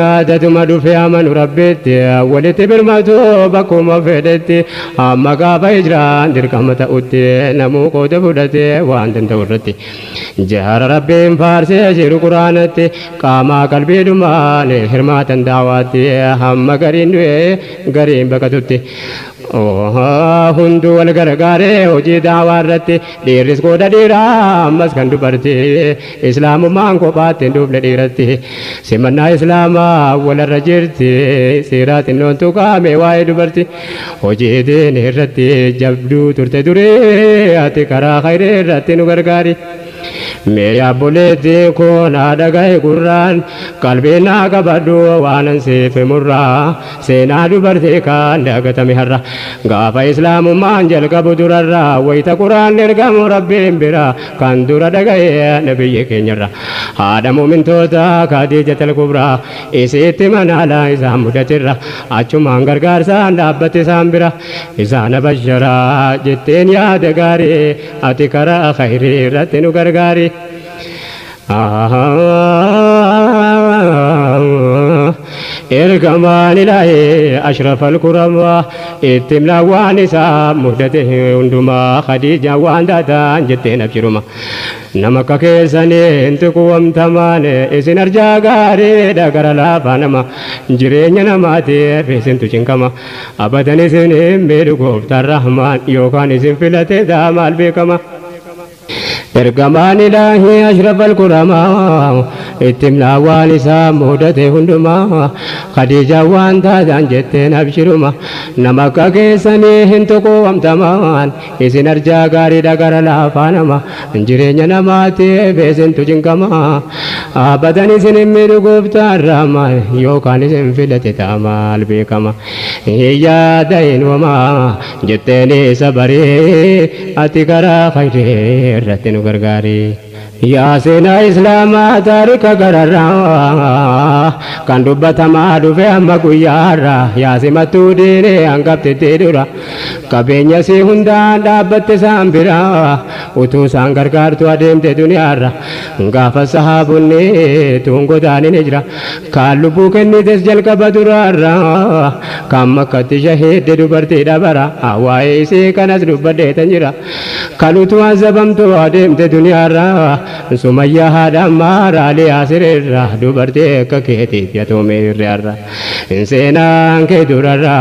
عادة مدوفي أمن ربتي ولتي برمتو بكو مفيدتي أما قابا إجران دركم تأتي نمو قود فدتي وانتن تورتي جهر ربي فارسي جيرو قرانتي قاما قلبي دماني حرمات دعواتي هم قرين بكتوتي هندو والغرغاري وجي دعوارتي dhiirris qooda dhiiraa ammas kan dubartii islaamummaan kophaatti hin dhufne dhiiratti simannaa islaamaa walarra jirti seeraa xinnoon tuqaame waa'ee dubartii hojiitiin irratti jabduu turte duree ati karaa khayrii irratti nu gargaari. Mee abboleetti kun dhagaye gurraan qalbii naa qabadhu waanan siif murraa seenaa dubartii kan dagatame har'a gaafa islaamummaan jalqabu durarraa wayita quraan ergamu rabbiin bira kan dura dhagaye nabiyyi keenyarra haadha muumintoota Khadiijatul Kubraa isiitti manaalaa isaan mudatirra achumaan gargaarsaan dhaabbate isaan bira isaan basharaa jetteen yaada gaarii ati karaa khayrii irratti nu gargaari. Ergamaan ilaahi ashrafal kuramaa ittiin laawwan isaa mudate hundumaa Khadiija waan taataan jetteen abshiruma nama akka keessanii hin tuqwamtamaan isin arjaa gaariidha gara laafaa nama jireenya namaatiif isintu cinkama abadan isin hin miidhu gooftaan rahmaan yookaan isin filatee maal beekama. Ergamaan ilaahi ashrafal kuramaa ittiin laawwan isaa mudate hundumaa Khadiija waan taataan jetteen abshiruma nama akka keessanii hin tuqwamtamaan isin arjaa gaariidha gara laafaa nama jireenya namaatiif isintu cinkama abadan isin hin miidhu gooftaan rahmaan yookaan isin filate maal beekama. Yaada inumaa jetteen isa baree ati karaa khayrii irratti nu gargaari. Yaa seenaa islaamaa taarika gararraa kan dubbatamaa dhufe amma guyyaarraa yaa simattuu diinee hangaftettee dura qabeenya si hundaan dhaabbatte isaan biraa utuu isaan gargaartu adeemte duniyaarra gaafa sahaabonni tuun godaanine jira kaan lubbuu kennites jalqaba duraarraa kan makkatti shahiidde dubartii dhabara waa'ee isii kanas dubbadheetan jira kan utuu azabamtu adeemte duniyaarraa Sumayyaa haadha maaraalee asirra dubartii akka keetiif yatoomee irraarra seenaan kee durarra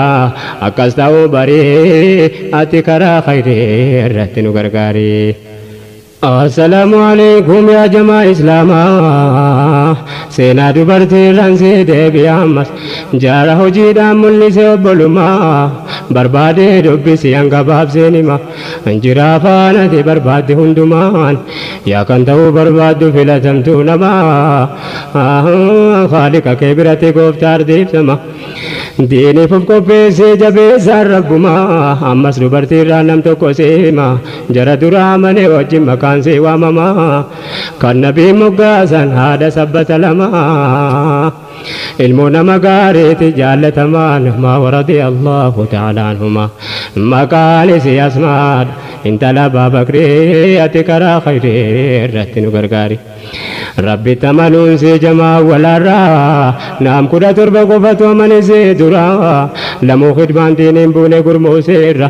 akkas ta'uu baree ati karaa khayrii irratti nu gargaari. Assalamu alaikum ya jamaa islaamaa seenaa dubartii ransee deebi'ee ammas jaara hojiidhaan mul'ise obbolummaa barbaadee dubbisi hangabaabseen hima jiraa faanati barbaadde hundumaan yaa kan ta'uu barbaaddu filatamtuu namaa Khaliqa kee biratti gooftaa ardiifsama diiniif of qopheessee jabeessaan rabbumaa ammas dubartiirraa nam tokko seema jara duraa manee wajjin maqaan see waamamaa kan nabii moggaasan haadha sabbata lamaa ilmoo nama gaariiti jaallatamaan maa waradi Allahu ta'ala anhuma maqaan isii asmaadha intala Abaabakrii ati karaa khayrii irratti nu gargaari. Rabbi tamanuun si jamaa walaarraa naam 17 qofatu amanisee duraa lamuu khidmaan diiniin buune gurmuuseerra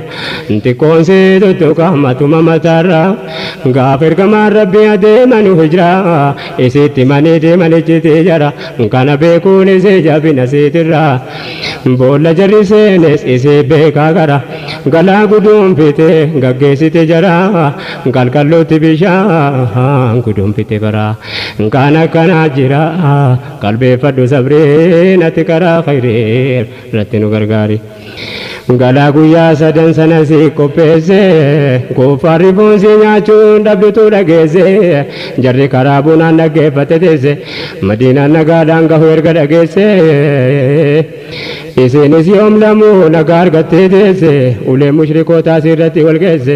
xiqqoon si tuttuqa matuma mataarraa gaaf ergamaan rabbi adeemanu hijiraa isitti manii deeman ijjitee jara kana beekuun isee jabina siitirraa boolla jarri seenes isee beekaa gara galaa guduunfite gaggeessite jara qalqalluutti bishaan guduunfite bara kana kana jira qalbeeffadhu sabreen ati karaa khayrii irratti nu gargaari. Galaa guyyaa sadan sana si qopheesse kufaarri foon si nyaachuun dhabdutu dhageesse jarri karaa bunaan dhaggeeffate teesse madiinaan nagaadhaan gahu erga dhageesse isinis yoom lamuu nagaa argattee teesse ulee mushrikootaas irratti wal geesse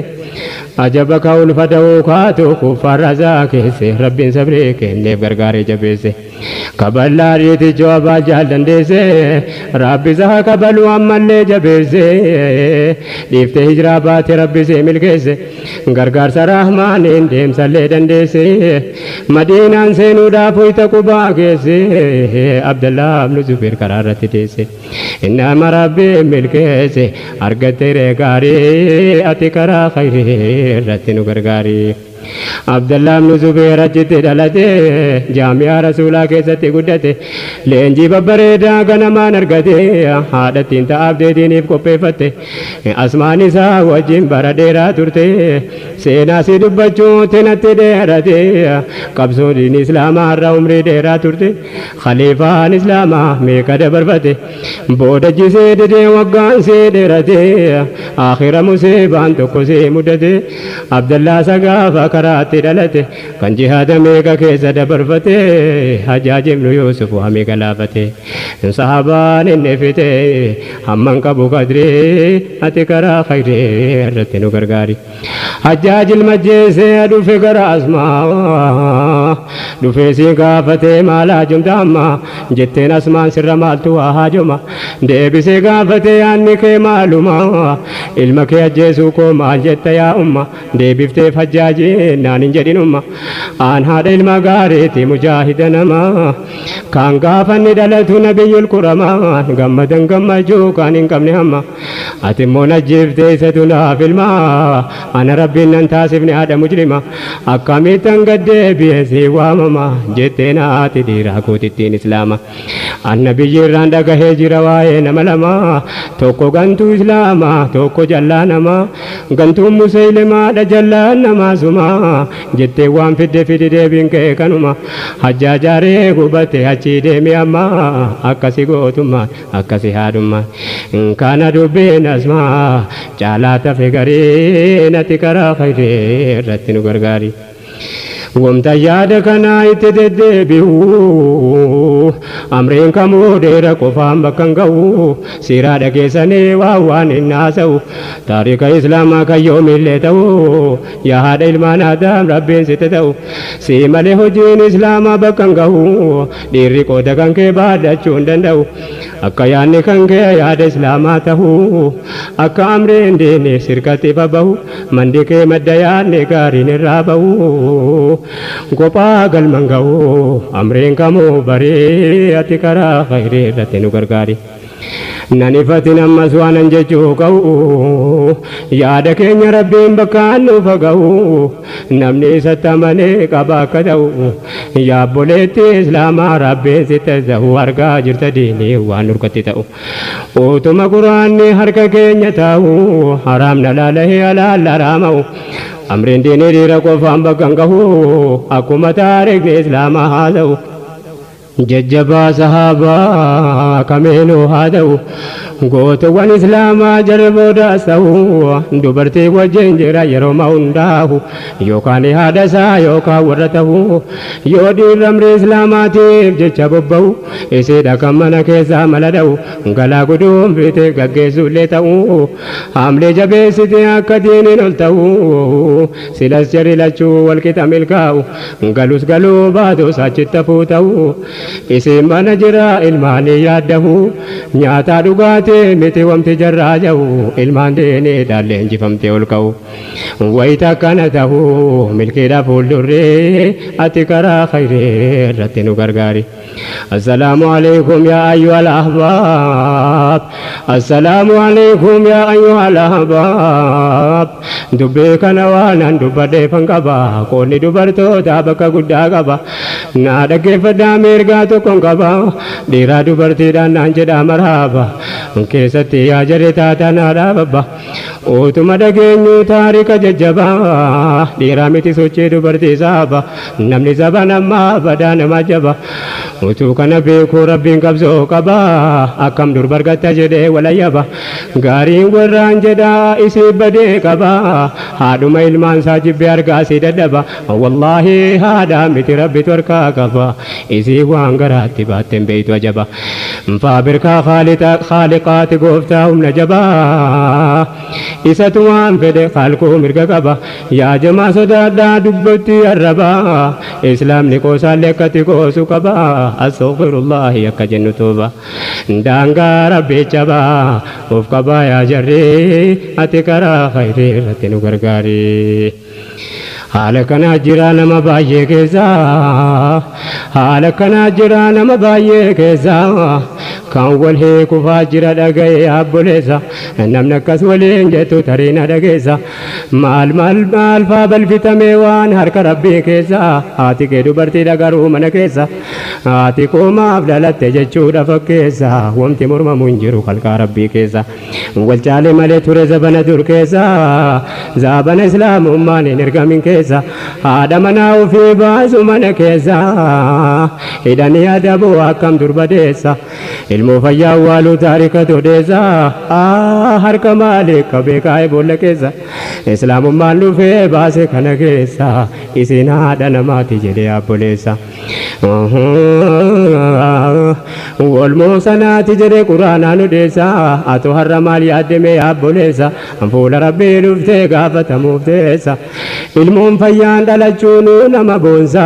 ajaba ka ulfata'uu kaatu kufaarrasaa keesse rabbiin sabree kenneef gargaaree jabeesse kaballaa riitichoo abaa jaal dandeesse rabbisaa kabaluu ammallee jabeesse dhiifte hijiraa baate rabbisee milkeesse gargaarsa rahmaaniin deemsallee dandeesse madiinaan seenuudhaaf uyta qubaa keesse Abdallah ibnu Zubeer karaa irratti teesse innama rabbiin milkeesse argatte ree gaarii ati karaa khayrii irratti nu gargaari. Abdallah ibn Zubair achitti dhalate jaamiyaa rasuulaa keessatti guddate leenjii babbareedaa ganamaan argate haadhattiin ta'aabdee diiniif qopheeffatte asmaan isaa wajjin bara dheeraa turte seenaa si dubbachuutti natti dheerate qabsoo diin islaamaa irra umrii dheeraa turte khaliifaan islaamaa meeqa dabarfate booda jisee didee waggaan see dheerate akhira musiibaan tokko see mudate Abdallah sagaafa karaatti dhalate kan jihaada meeqa keessa dabarfate Hajjaaj ibnu Yuusuf waa meeqa laafate sahabaan inni fite hamman qabu qadree ati karaa khayree irratti nu gargaari Hajjaaj ilma jeesee dhufe gara asmaa dhufe si gaafate maalaa jumta amma jetteen asmaan sirra maaltu waa haajoma deebisee gaafate yaanni kee maaluma ilma kee ajjeesuu koo maal jetta yaa umma deebifteef Hajjaaji naan hin jedhin umma aan haadha ilma gaariiti mujaahida namaa kan gaafanni dhalatu nabiyyul quramaa gammadan gammachuu kan hin qabne hamma ati immoo najjiiftee isatu naaf ilmaa ana rabbiin nan taasifne haadha mujrima akkamittan gaddeebi'e si waamama jettee naati dhiiraa kootittiin islaama annabiyyi irraan dhagahee jira waa'ee nama lama tokko gantuu islaamaa tokko jallaa namaa gantuun musaylimaadha jallaan namaa suma jettee waan fidde fidi deebiin kee kanuma hajjaajaaree gubatte achii deemi amma akkasi gootummaan akkasi haadummaan kana dubbeen asmaa caalaa tafe garii natti karaa khayree irratti nu gargaari wamta yaada kanaa itti deddeebi'u amreen kamuu dheera qofaan bakkan ga'u siiraa dhageessanii waan hin haasa'u taarika islaamaa kan yoomillee ta'u yaa haadha ilmaan aadaam rabbiin sitti ta'u si malee hojiin islaamaa bakkan ga'u dhiirri qooda kan kee baadhachuu hin danda'u akka yaadni kan kee yaada islaamaa ta'u akka amreen diinii sirkatti babahu mandi kee madda yaadni gaariin irraa bahu kophaa galman ga'u amreen kamuu baree ati karaa khayree irratti nu gargaari nanifatin ammas waanan jechuu ka'u yaada keenya rabbiin bakkaan nuuf ga'u namni isatti amanee qaba akka ta'u yaabboleetti islaamaa rabbiin sitti ta'u argaa jirta diinii waan nurkatti ta'u utuma quraanni harka keenya ta'u haraamna laalahee alaal haraama'u amreen diinii dhiira qofaan bakkan gahu akkuma taarikni islaamaa haa ta'u jajjabaa sahaabaa kameenuu haa ta'u gootuwwan islaamaa jarri boodaas ta'u dubartii wajjin jira yeroo hundaa'u yookaan haadha isaa yookaan warra ta'u yoo dhiirri amri islaamaatiif jecha bobba'u isiidha kan mana keessaa mala dha'u galaa guduun bitee gaggeessullee ta'u haamlee jabeessitee akka diiniin ol ta'u silas jarri lachuu walqixa milkaa'u galus galuu baatus achitti hafuu ta'u isin mana jira ilmaanii yaaddahu nyaataa dhugaatee miti wamti jarraa jahu ilmaan deenee dhaallee injifamtee ol ka'u wayita akkana ta'u milkiidha fuuldurree ati karaa khayree irratti nu gargaari assalaamu alaykum yaa ayyuhal ahbaab assalaamu alaykum yaa ayyuhal ahbaab dubbii kana waanan dubbadheeffan qaba qoonni dubartoota bakka guddaa qaba naa dhaggeeffadhaa mirgaa tokkon qaba dhiiraa dubartiidhaan naan jedhaa maraaba keessatti yaa jarri taatanaa dhaababba utuma dhageenyu taarika jajjabaa dhiiraa miti sochii dubartii saaba namni saba namaa badaa nama jaba utuu kana beekuu rabbiin qabsoo qaba akkam dur bargatta jedhee walayyaba gaariin warraan jedhaa isii badee qaba haadhuma ilmaan isaa jibbee argaa si dadhaba wallaahi haadha miti rabbitu harkaa qaba isii waan garaatti baatteen beeytu ajaba faabirkaa khaaliqaati gooftaa humna jabaa isatu waan fedhe khaalquu mirga qaba yaa jamaa sodaadhaa dubbatti arrabaa islaamni qoosaallee akkatti qoosu qaba astaghfirullahi akka jennu tooba daangaa rabbii jabaa of qabaa yaa jarree ati karaa khayree irratti nu gargaari haala kanaa jira nama baay'ee keessa haala kanaa jira nama baay'ee keessa kan wal heeku faajira dhagaye abboleessa namni akkas waliin jettu tariina dhageessa maal faa balfitamee waan harka rabbii keessa haati kee dubartii dhagaruu mana keessa haati koomaaf dhalatte jechuudha fakkeessa wamti mormamu hin jiru halkaa rabbii keessa wal caalee malee ture zabana dur keessa zabana islaamummaan hin ergamin keessa haadha manaa ofii baasu mana keessa hidhanii adabu akkam durbadeessa ilmoo fayyaa awwaaluu taarika todeessa harka maalee qabee kaa'ee boolla keessa islaamummaan dhufee baase kana keessa isin haadha namaati jedhee abboleessa walmoo sanaati jedhee quraanaan odeessa atoo har'a maal yaaddemee abboleessa fuula rabbii dhuftee gaafatamuuf teessa ilmoon fayyaan dhalachuun nama boonsa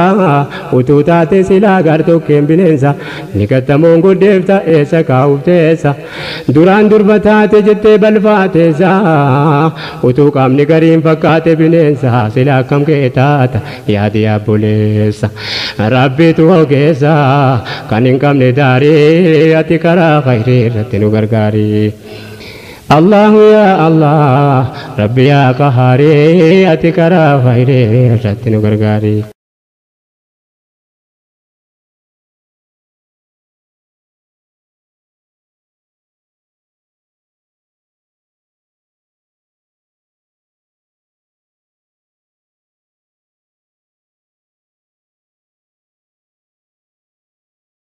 utuu taate silaa gartokkeen bineensa ni gattamoon guddeefta eessa kaa'uuf teessa duraan durba taate jettee balfaateessa utuu qaamni gariin fakkaate bineensa silaa akkam kee taata yaadi abboleessa rabbitu ogeessa kan hin qabne daarii ati karaa khayrii irratti nu gargaari الله يا الله ربي يا قهاري أتكرا خيري رتن غرغاري